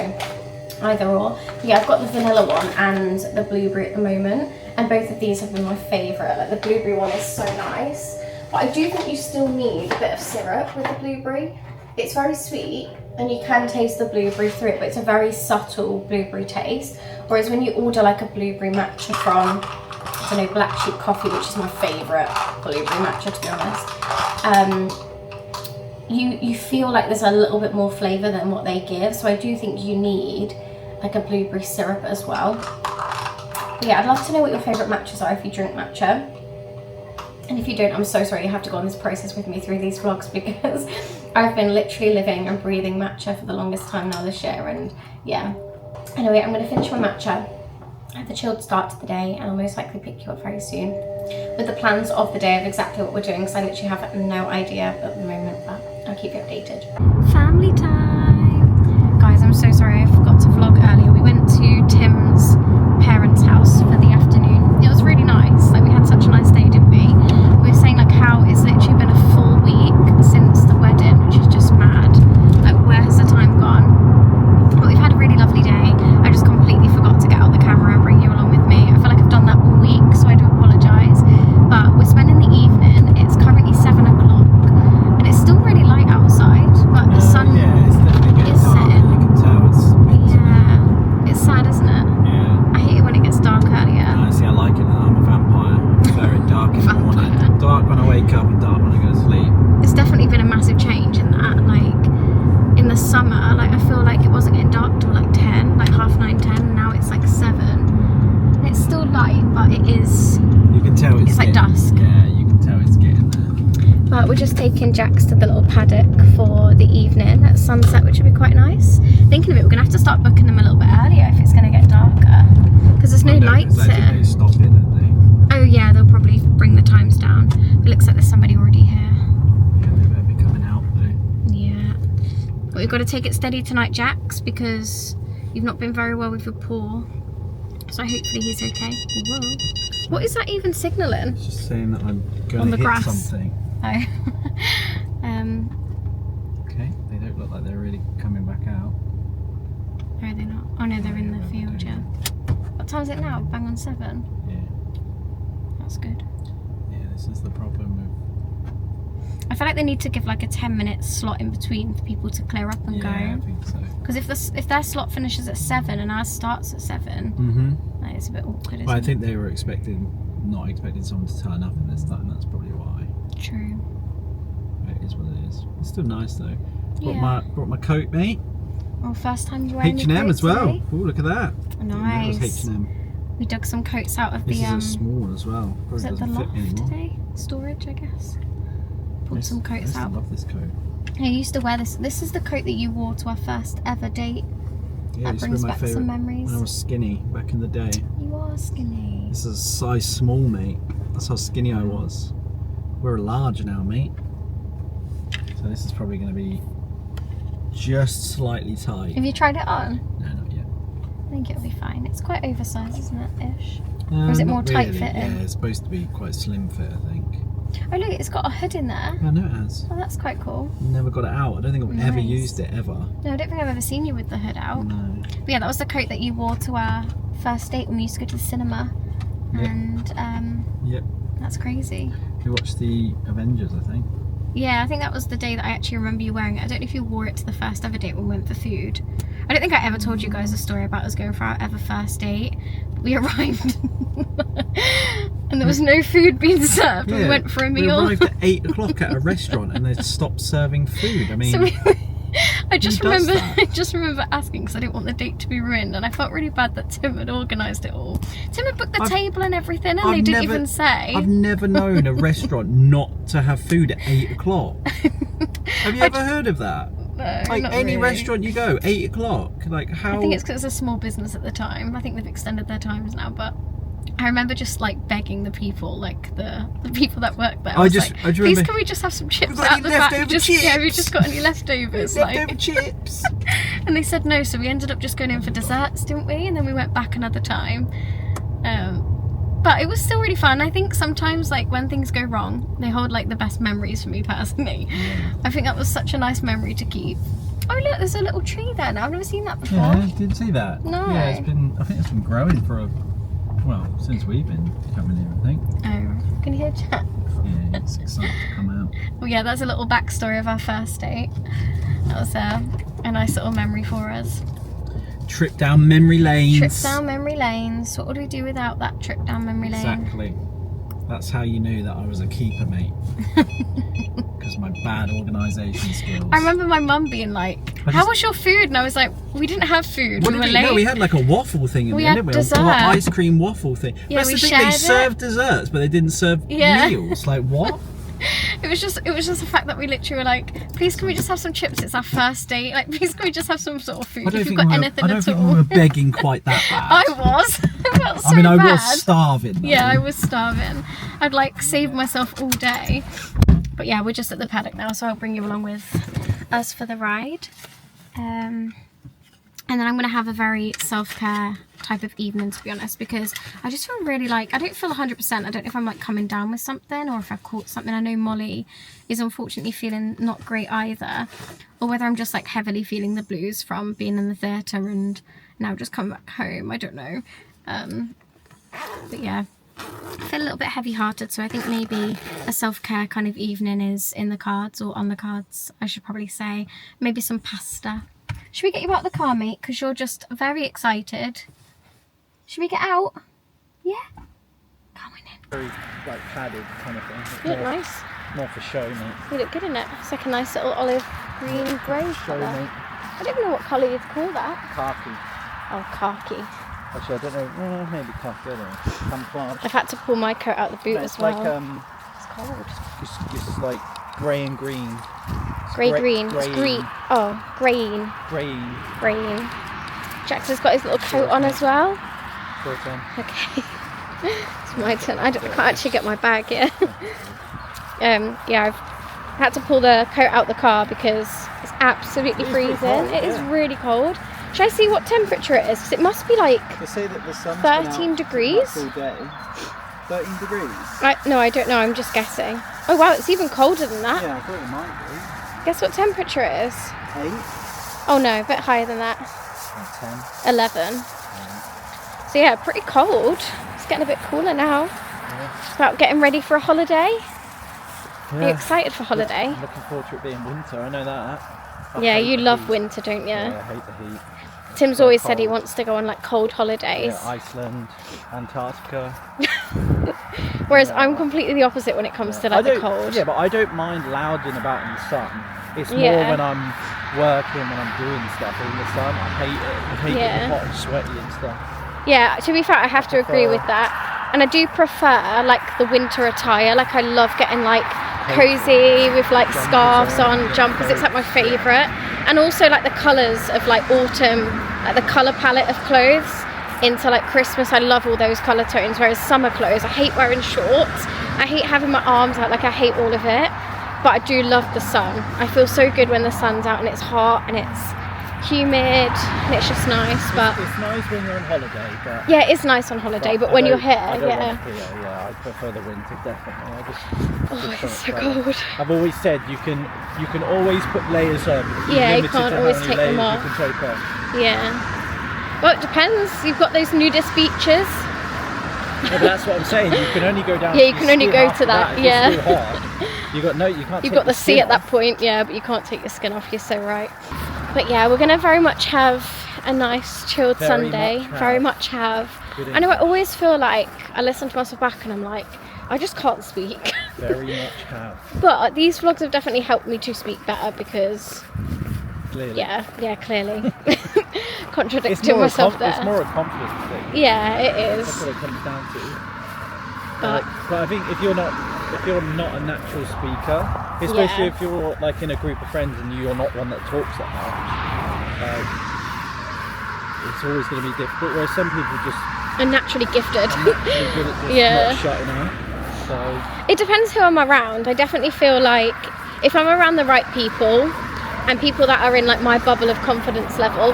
either or. But yeah, I've got the vanilla one and the blueberry at the moment, and both of these have been my favourite. Like the blueberry one is so nice, but I do think you still need a bit of syrup with the blueberry. It's very sweet and you can taste the blueberry through it, but it's a very subtle blueberry taste. Whereas when you order like a blueberry matcha from, I don't know, Black Sheep Coffee, which is my favourite blueberry matcha to be honest, you feel like there's a little bit more flavour than what they give. So I do think you need like a blueberry syrup as well. But yeah, I'd love to know what your favourite matchas are if you drink matcha. And if you don't, I'm so sorry you have to go on this process with me through these vlogs, because I've been literally living and breathing matcha for the longest time now this year, and yeah. Anyway, I'm going to finish my matcha, have the chilled start to the day, and I'll most likely pick you up very soon with the plans of the day of exactly what we're doing, because I literally have no idea at the moment, but I'll keep you updated. Family time! Guys, I'm so sorry I forgot to vlog earlier. We went to Tim's parents' house for the afternoon. It was really nice. Like, we had such a nice day, didn't we? We were saying like how it's literally been a full week since the wedding, which is just mad. But we're just taking Jax to the little paddock for the evening at sunset, which would be quite nice. Thinking of it, we're going to have to start booking them a little bit earlier if it's going to get darker. Because there's no lights here. They stop in, don't they? Oh yeah, they'll probably bring the times down. It looks like there's somebody already here. Yeah, they better be coming out though. Yeah. But we've got to take it steady tonight, Jax, because you've not been very well with your paw. So hopefully he's okay. Whoa. What is that even signalling? It's just saying that I'm going On to the hit grass. something. Oh. Okay, they don't look like they're really coming back out. No, they're not. Oh no, they're in the field, yeah. What time is it now? Bang on 7? Yeah. That's good. Yeah, this is the problem with... I feel like they need to give like a 10-minute slot in between for people to clear up and Yeah, I go. think so. Because if their slot finishes at 7 and ours starts at 7, that is a bit awkward, isn't Well, I it? think they were not expecting someone to turn up in this time. That's probably why. True. But it is what it is. It's still nice though. Yeah. Brought my coat, mate. Oh, first time you're wearing H&M as well. today? Oh, look at that. Nice. That was H&M. We dug some coats out of This the is a small as well. was Probably it the doesn't fit loft me anymore. today? Storage, I guess. Pulled some I coats used to out. love this coat. I used to wear this. This is the coat that you wore to our first ever date. Yeah, That it used to be brings my back some favourite memories. when I was skinny back in the day. You are skinny. This is a size small, mate. That's how skinny I was. We're large now, mate. So this is probably going to be just slightly tight. Have you tried it on? No, not yet. I think it'll be fine. It's quite oversized, isn't it, ish? Or is it more Not tight really. fitting? Yeah, it's supposed to be quite slim fit, I think. Oh look, it's got a hood in there. I know it has. Oh, that's quite cool. Never got it out. I don't think I've ever Nice. used it ever. No, I don't think I've ever seen you with the hood out. No. But yeah, that was the coat that you wore to our first date when we used to go to the cinema. Yep. And Yep. that's crazy. We watched the Avengers, I think. Yeah, I think that was the day that I actually remember you wearing it. I don't know if you wore it to the first ever date when we went for food. I don't think I ever told you guys a story about us going for our ever first date. We arrived and there was no food being served. We went for a meal. We arrived at 8 o'clock at a restaurant and they stopped serving food. I mean, So I just Who does remember, that? I just remember asking because I didn't want the date to be ruined, and I felt really bad that Tim had organised it all. Tim had booked the table and everything, and they didn't even say. I've never known a restaurant not to have food at 8 o'clock. Have you ever heard of that? No, Like not any really. restaurant you go, 8 o'clock. Like how? I think it's because it was a small business at the time. I think they've extended their times now, but I remember just like begging the people, like the people that work there. I was like, I please remember, can we just have some chips "We've got out any the back? leftover Just, yeah, we chips? just got any leftovers. leftover Like, chips. and they said no, so we ended up just going in for desserts, didn't we? And then we went back another time. But it was still really fun. I think sometimes like when things go wrong, they hold like the best memories for me personally. I think that was such a nice memory to keep. Oh look, there's a little tree there now. I've never seen that before. Yeah, didn't see that. No. Yeah, it's been. I think it's been growing for since we've been coming in. I think. Oh, can you hear Jack? Yeah, it's excited to come out. Well, yeah, that's a little backstory of our first date. That was a nice little memory for us. Trip down memory lanes. Trip down memory lanes. What would we do without that trip down memory lane? Exactly. That's how you knew that I was a keeper, mate. Because my bad organisation skills. I remember my mum being like, how was your food? And I was like, we didn't have food. What We did were we? late. No, we had like a waffle thing in We there, had didn't we? dessert. Or ice cream waffle thing. Yeah, That's we the thing. They shared it. served desserts, but they didn't serve meals. Like what? It was just the fact that we literally were like, please can we just have some chips? It's our first date. Like, please can we just have some sort of food if you've got anything I don't at think all. we were begging quite that bad. I was. I felt so I mean, I bad. was starving. Though. Yeah, I was starving. I'd like saved myself all day. But yeah, we're just at the paddock now, so I'll bring you along with us for the ride. And then I'm going to have a very self-care type of evening, to be honest, because I just feel really like, I don't feel 100%. I don't know if I'm like coming down with something or if I've caught something. I know Molly is unfortunately feeling not great either, or whether I'm just like heavily feeling the blues from being in the theatre and now just come back home. I don't know. But yeah, I feel a little bit heavy-hearted, so I think maybe a self-care kind of evening is in the cards, or on the cards, I should probably say. Maybe some pasta. Should we get you out of the car, mate? Because you're just very excited. Should we get out? Yeah? Come on in. Very like padded kind of thing. You look nice. More for show, mate. You look good in it. It's like a nice little olive green grey Show, colour. mate. I don't even know what colour you'd call that. Khaki. Oh, khaki. Actually, I don't know. Maybe khaki. I don't know. Camouflage. I've had to pull my coat out the boot No, as it's well. like It's cold. it's like grey and green. Green. Grey. It's green. Oh, green. Green. Jax has got his little coat on as well. Your turn. Okay. It's my turn. I can't actually get my bag yet. Yeah, I've had to pull the coat out the car because it's absolutely freezing. Cold, It is really cold. Should I see what temperature it is? Because it must be like They say that the sun's 13 degrees. all day. 13 degrees? No, I don't know. I'm just guessing. Oh wow, it's even colder than that. Yeah, I thought it might Guess what temperature it is? be. 8? Oh no, a bit higher than that. 10. 11. So yeah, pretty cold. It's getting a bit cooler now. Yeah. About getting ready for a holiday. Are you Yeah. excited for holiday? I'm looking forward to it being winter, I know that. I Yeah, hate you the love heat. winter, don't you? Yeah, I hate the heat. Tim's so always said he cold. wants to go on like cold holidays. Yeah, Iceland, Antarctica. Whereas I'm completely the opposite when it comes to like the cold. Yeah, but I don't mind lounging about in the sun. It's more Yeah. when I'm working, when I'm doing stuff in the sun. I hate it. I hate getting hot and sweaty and stuff. Yeah, to be fair, I have to agree with that. And I do prefer like the winter attire. Like I love getting like cozy with like scarves on, jumpers. It's like my favourite. And also like the colours of like autumn, like the colour palette of clothes into like Christmas. I love all those colour tones. Whereas summer clothes, I hate wearing shorts. I hate having my arms out. Like I hate all of it. But I do love the sun. I feel so good when the sun's out and it's hot and it's humid and it's just nice. But It's nice when you're on holiday, but yeah, it's nice on holiday. But when you're here, I don't yeah. want it here, yeah, I prefer the winter definitely. Oh, just it's so don't- cold. I've always said you can always put layers on. You're Yeah, you limited can't to how always many take them layers off. You can take off. Yeah. Well, it depends. You've got those nudist beaches. Yeah, but that's what I'm saying. You can only go down. Yeah, you to can your only skin go after to that, If yeah. It's too hot. You can't. You've take got the your sea skin at that off. point, yeah, but you can't take your skin off. You're so right. But yeah, we're gonna very much have a nice chilled Very Sunday. much have. Very much have. Good I know. I English. always feel like I listen to myself back and I'm like, I just can't speak. Very much have. But these vlogs have definitely helped me to speak better because, Clearly. yeah, clearly. It's Contradicting more, myself there. it's more a confidence thing. Yeah, it That's is. what it comes down to. But But I think if you're not a natural speaker, especially if you're like in a group of friends and you're not one that talks that much, it's always going to be difficult. Whereas some people just I'm naturally gifted. are naturally good at just Yeah. not shutting up. So It depends who I'm around. I definitely feel like if I'm around the right people and people that are in like my bubble of confidence level,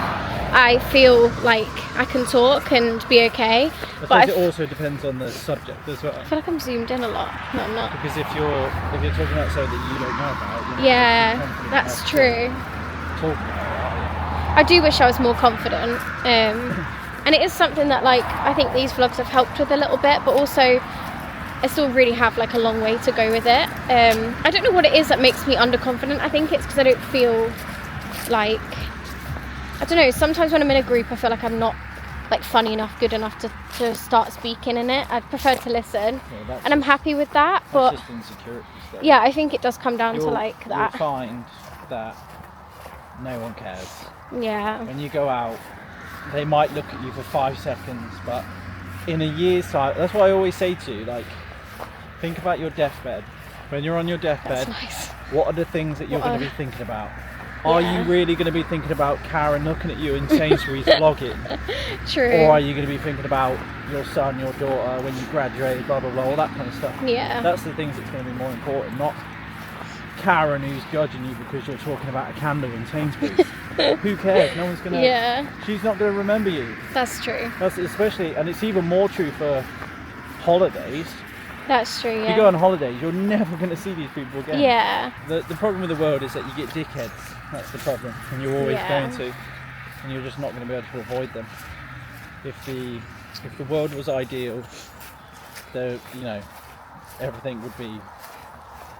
I feel like I can talk and be okay. I But suppose I it also depends on the subject as well. feel like I'm zoomed in a lot. No, I'm not. Because if you're talking about something that you don't know about, you're not Yeah, confident that's enough to true. Talk about it. I do wish I was more confident. And it is something that like I think these vlogs have helped with a little bit, but also I still really have like a long way to go with it. I don't know what it is that makes me underconfident. I think it's because I don't feel like, I don't know, sometimes when I'm in a group I feel like I'm not like funny enough, good enough to start speaking in it. I'd prefer to listen, that's and I'm happy with that. But just insecurity stuff. yeah, I think it does come down to You'll- like that. You'll find that no one cares. Yeah, When you go out, they might look at you for 5 seconds, but in a year's time, that's what I always say to you, like, think about your deathbed. When you're on your deathbed, that's nice. what are the things that you're What going to are- be thinking about? Are Yeah. you really going to be thinking about Karen looking at you in Sainsbury's vlogging? True. Or are you going to be thinking about your son, your daughter, when you graduate, blah, blah, blah, all that kind of stuff? Yeah. That's the things that's going to be more important, not Karen who's judging you because you're talking about a candle in Sainsbury's. Who cares? No one's going to... Yeah, She's not going to remember you. that's true. That's especially, and it's even more true for holidays. That's true. If Yeah. you go on holidays, you're never going to see these people again. Yeah. The problem with the world is that you get dickheads. That's the problem, and you're always Yeah. going to, and you're just not going to be able to avoid them. If the world was ideal,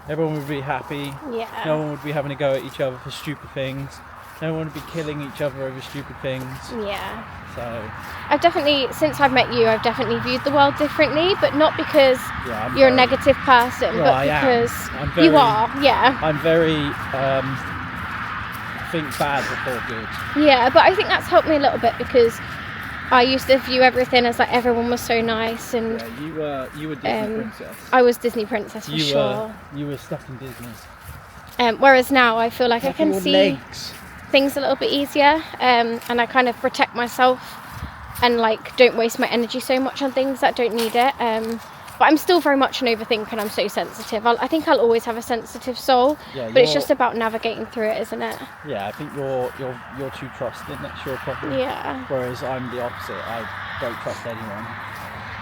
everyone would be happy. Yeah. No one would be having to go at each other for stupid things. No one would be killing each other over stupid things. Yeah. So I've definitely, since I've met you, I've definitely viewed the world differently, but not because yeah, I'm you're a very- negative person, Well, but I am. because I'm very- you are. Yeah. I'm very think bad before good. Yeah, but I think that's helped me a little bit because I used to view everything as like everyone was so nice, and yeah, you were Disney princess. I was Disney princess for sure. You were stuck in Disney. Whereas now I feel like I can see legs. things a little bit easier, and I kind of protect myself and like don't waste my energy so much on things that don't need it. But I'm still very much an overthinker, and I'm so sensitive. I think I'll always have a sensitive soul, but it's just about navigating through it, isn't it? Yeah, I think you're too trusting. That's your problem. Yeah. Whereas I'm the opposite. I don't trust anyone.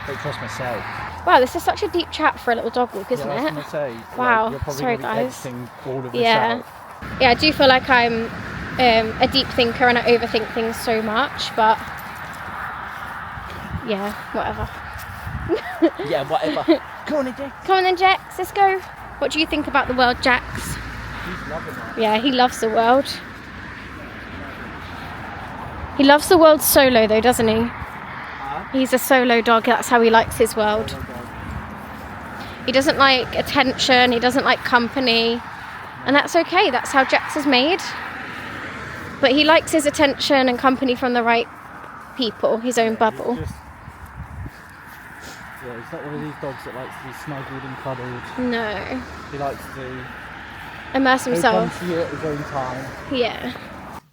Don't trust myself. Wow, this is such a deep chat for a little dog walk, isn't I was it? gonna say, wow. You're probably Sorry, gonna be guys. editing all of this Yeah. out. Yeah, I do feel like I'm a deep thinker and I overthink things so much, but yeah, whatever. Yeah, whatever. Come on, Jax. Come on then, Jax, let's go. What do you think about the world, Jax? He's loving it. Yeah, he loves the world. He loves the world solo though, doesn't he? He's a solo dog, that's how he likes his world. He doesn't like attention, he doesn't like company. And that's okay, that's how Jax is made. But he likes his attention and company from the right people, his own bubble. He's not one of these dogs that likes to be snuggled and cuddled. No. He likes to Immerse himself. He comes to you at his own time. Yeah.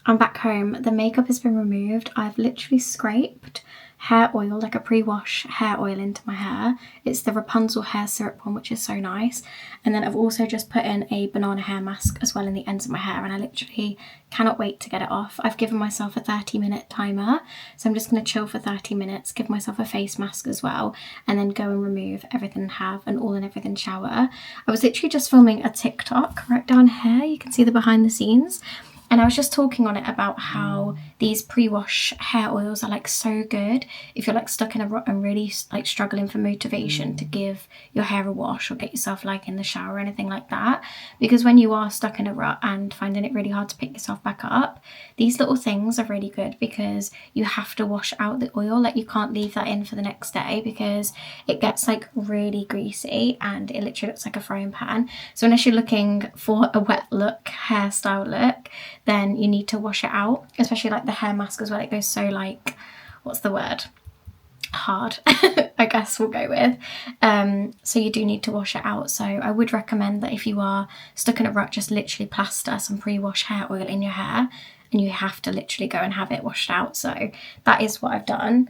I'm back home. The makeup has been removed. I've literally scraped hair oil, like a pre-wash hair oil into my hair. It's the Rapunzel hair syrup one, which is so nice. And then I've also just put in a banana hair mask as well in the ends of my hair, and I literally cannot wait to get it off. I've given myself a 30-minute timer, so I'm just going to chill for 30 minutes, give myself a face mask as well, and then go and remove everything and have an all and everything shower. I was literally just filming a TikTok right down here. You can see the behind the scenes. And I was just talking on it about how these pre-wash hair oils are like so good if you're like stuck in a rut and really like struggling for motivation to give your hair a wash or get yourself like in the shower or anything like that. Because when you are stuck in a rut and finding it really hard to pick yourself back up, these little things are really good because you have to wash out the oil. Like you can't leave that in for the next day because it gets like really greasy and it literally looks like a frying pan. So unless you're looking for a wet look, hairstyle look, then you need to wash it out, especially like the hair mask as well. It goes so like, what's the word? Hard, I guess we'll go with. So you do need to wash it out. So I would recommend that if you are stuck in a rut, just literally plaster some pre-wash hair oil in your hair and you have to literally go and have it washed out. So that is what I've done.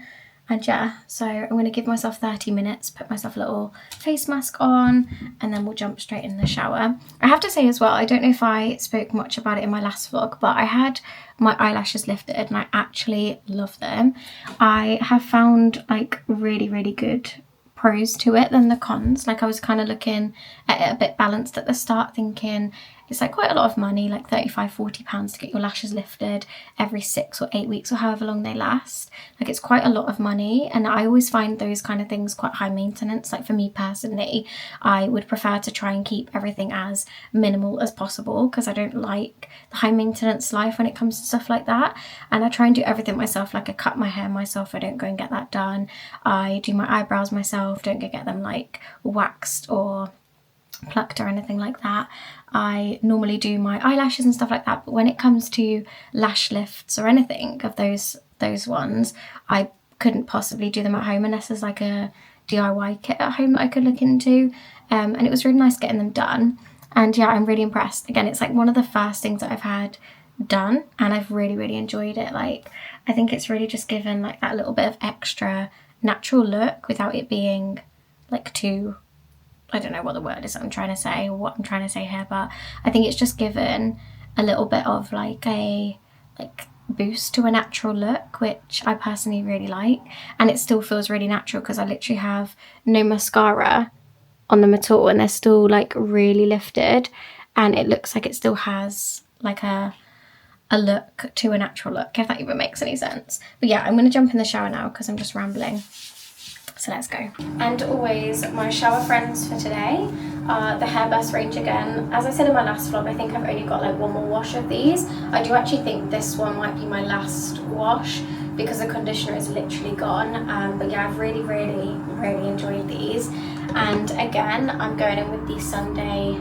And yeah, so I'm going to give myself 30 minutes, put myself a little face mask on, and then we'll jump straight in the shower. I have to say as well, I don't know if I spoke much about it in my last vlog, but I had my eyelashes lifted and I actually love them. I have found like really, really good pros to it than the cons. Like I was kind of looking at it a bit balanced at the start, thinking it's like quite a lot of money, like £35–40 to get your lashes lifted every 6 or 8 weeks or however long they last. Like it's quite a lot of money, and I always find those kind of things quite high maintenance. Like for me personally, I would prefer to try and keep everything as minimal as possible because I don't like the high maintenance life when it comes to stuff like that. And I try and do everything myself. Like I cut my hair myself, I don't go and get that done. I do my eyebrows myself, don't go get them like waxed or plucked or anything like that. I normally do my eyelashes and stuff like that, but when it comes to lash lifts or anything of those ones, I couldn't possibly do them at home unless there's like a DIY kit at home that I could look into. And it was really nice getting them done. And yeah, I'm really impressed. Again, it's like one of the first things that I've had done and I've really, really enjoyed it. Like I think it's really just given like that little bit of extra natural look without it being like too, I don't know what the word is that I'm trying to say or what I'm trying to say here, but I think it's just given a little bit of like a boost to a natural look, which I personally really like. And it still feels really natural because I literally have no mascara on them at all and they're still like really lifted and it looks like it still has like a look to a natural look, if that even makes any sense. But yeah, I'm going to jump in the shower now because I'm just rambling. So let's go. And always, my shower friends for today are the Hairbest range again. As I said in my last vlog, I think I've only got like one more wash of these. I do actually think this one might be my last wash because the conditioner is literally gone. But yeah, I've really, really, really enjoyed these. And again, I'm going in with the Sunday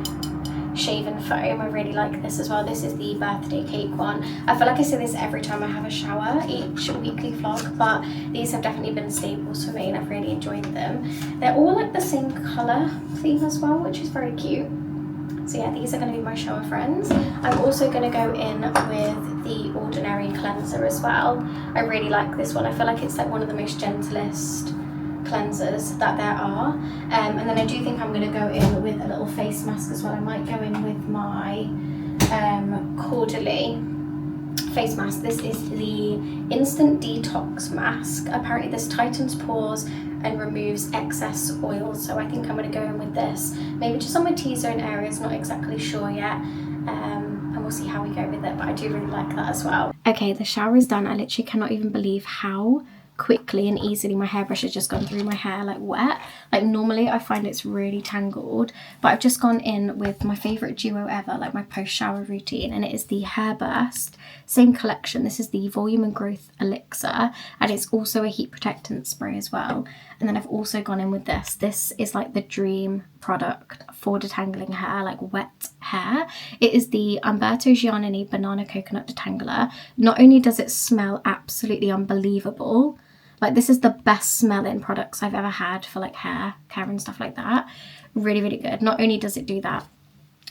shaving foam. I really like this as well. This is the birthday cake one. I feel like I say this every time I have a shower each weekly vlog, but these have definitely been staples for me and I've really enjoyed them. They're all like the same colour theme as well, which is very cute. So yeah, these are going to be my shower friends. I'm also going to go in with the Ordinary cleanser as well. I really like this one. I feel like it's like one of the most gentlest cleansers that there are. And then I do think I'm going to go in with a little face mask as well. I might go in with my Cordially face mask. This is the Instant Detox Mask. Apparently this tightens pores and removes excess oil, so I think I'm going to go in with this, maybe just on my T-zone areas, not exactly sure yet, and we'll see how we go with it, but I do really like that as well. Okay, the shower is done. I literally cannot even believe how quickly and easily my hairbrush has just gone through my hair like wet. Like normally I find it's really tangled, but I've just gone in with my favorite duo ever, like my post-shower routine, and it is the Hairburst, same collection. This is the Volume and Growth Elixir, and it's also a heat protectant spray as well. And then I've also gone in with this. This is like the dream product for detangling hair, like wet hair. It is the Umberto Giannini Banana Coconut Detangler. Not only does it smell absolutely unbelievable, like this is the best smelling products I've ever had for like hair care and stuff like that. Really, really good. Not only does it do that,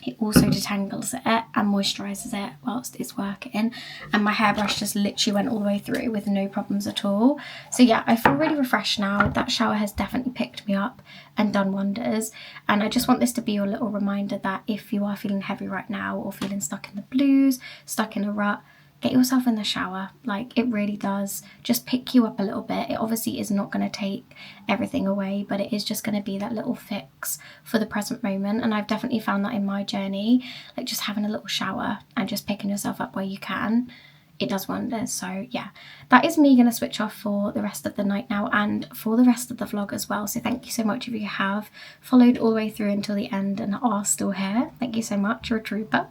it also detangles it and moisturizes it whilst it's working, and my hairbrush just literally went all the way through with no problems at all. So yeah, I feel really refreshed now. That shower has definitely picked me up and done wonders, and I just want this to be your little reminder that if you are feeling heavy right now or feeling stuck in the blues, stuck in a rut, get yourself in the shower. Like it really does just pick you up a little bit. It obviously is not going to take everything away, but it is just going to be that little fix for the present moment, and I've definitely found that in my journey, like just having a little shower and just picking yourself up where you can, it does wonders. So yeah, that is me going to switch off for the rest of the night now and for the rest of the vlog as well. So thank you so much if you have followed all the way through until the end and are still here. Thank you so much, you're a trooper.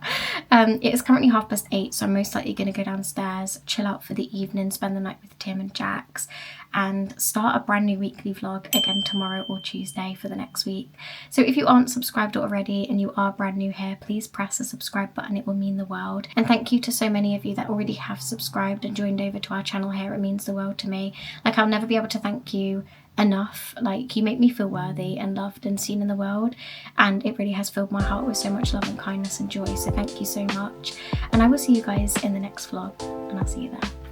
It is currently 8:30, so I'm most likely going to go downstairs, chill out for the evening, spend the night with Tim and Jax, and start a brand new weekly vlog again tomorrow or Tuesday for the next week. So if you aren't subscribed already and you are brand new here, please press the subscribe button. It will mean the world. And thank you to so many of you that already have subscribed and joined over to our channel here. It means the world to me. Like I'll never be able to thank you enough. Like you make me feel worthy and loved and seen in the world, and it really has filled my heart with so much love and kindness and joy. So thank you so much, and I will see you guys in the next vlog, and I'll see you there.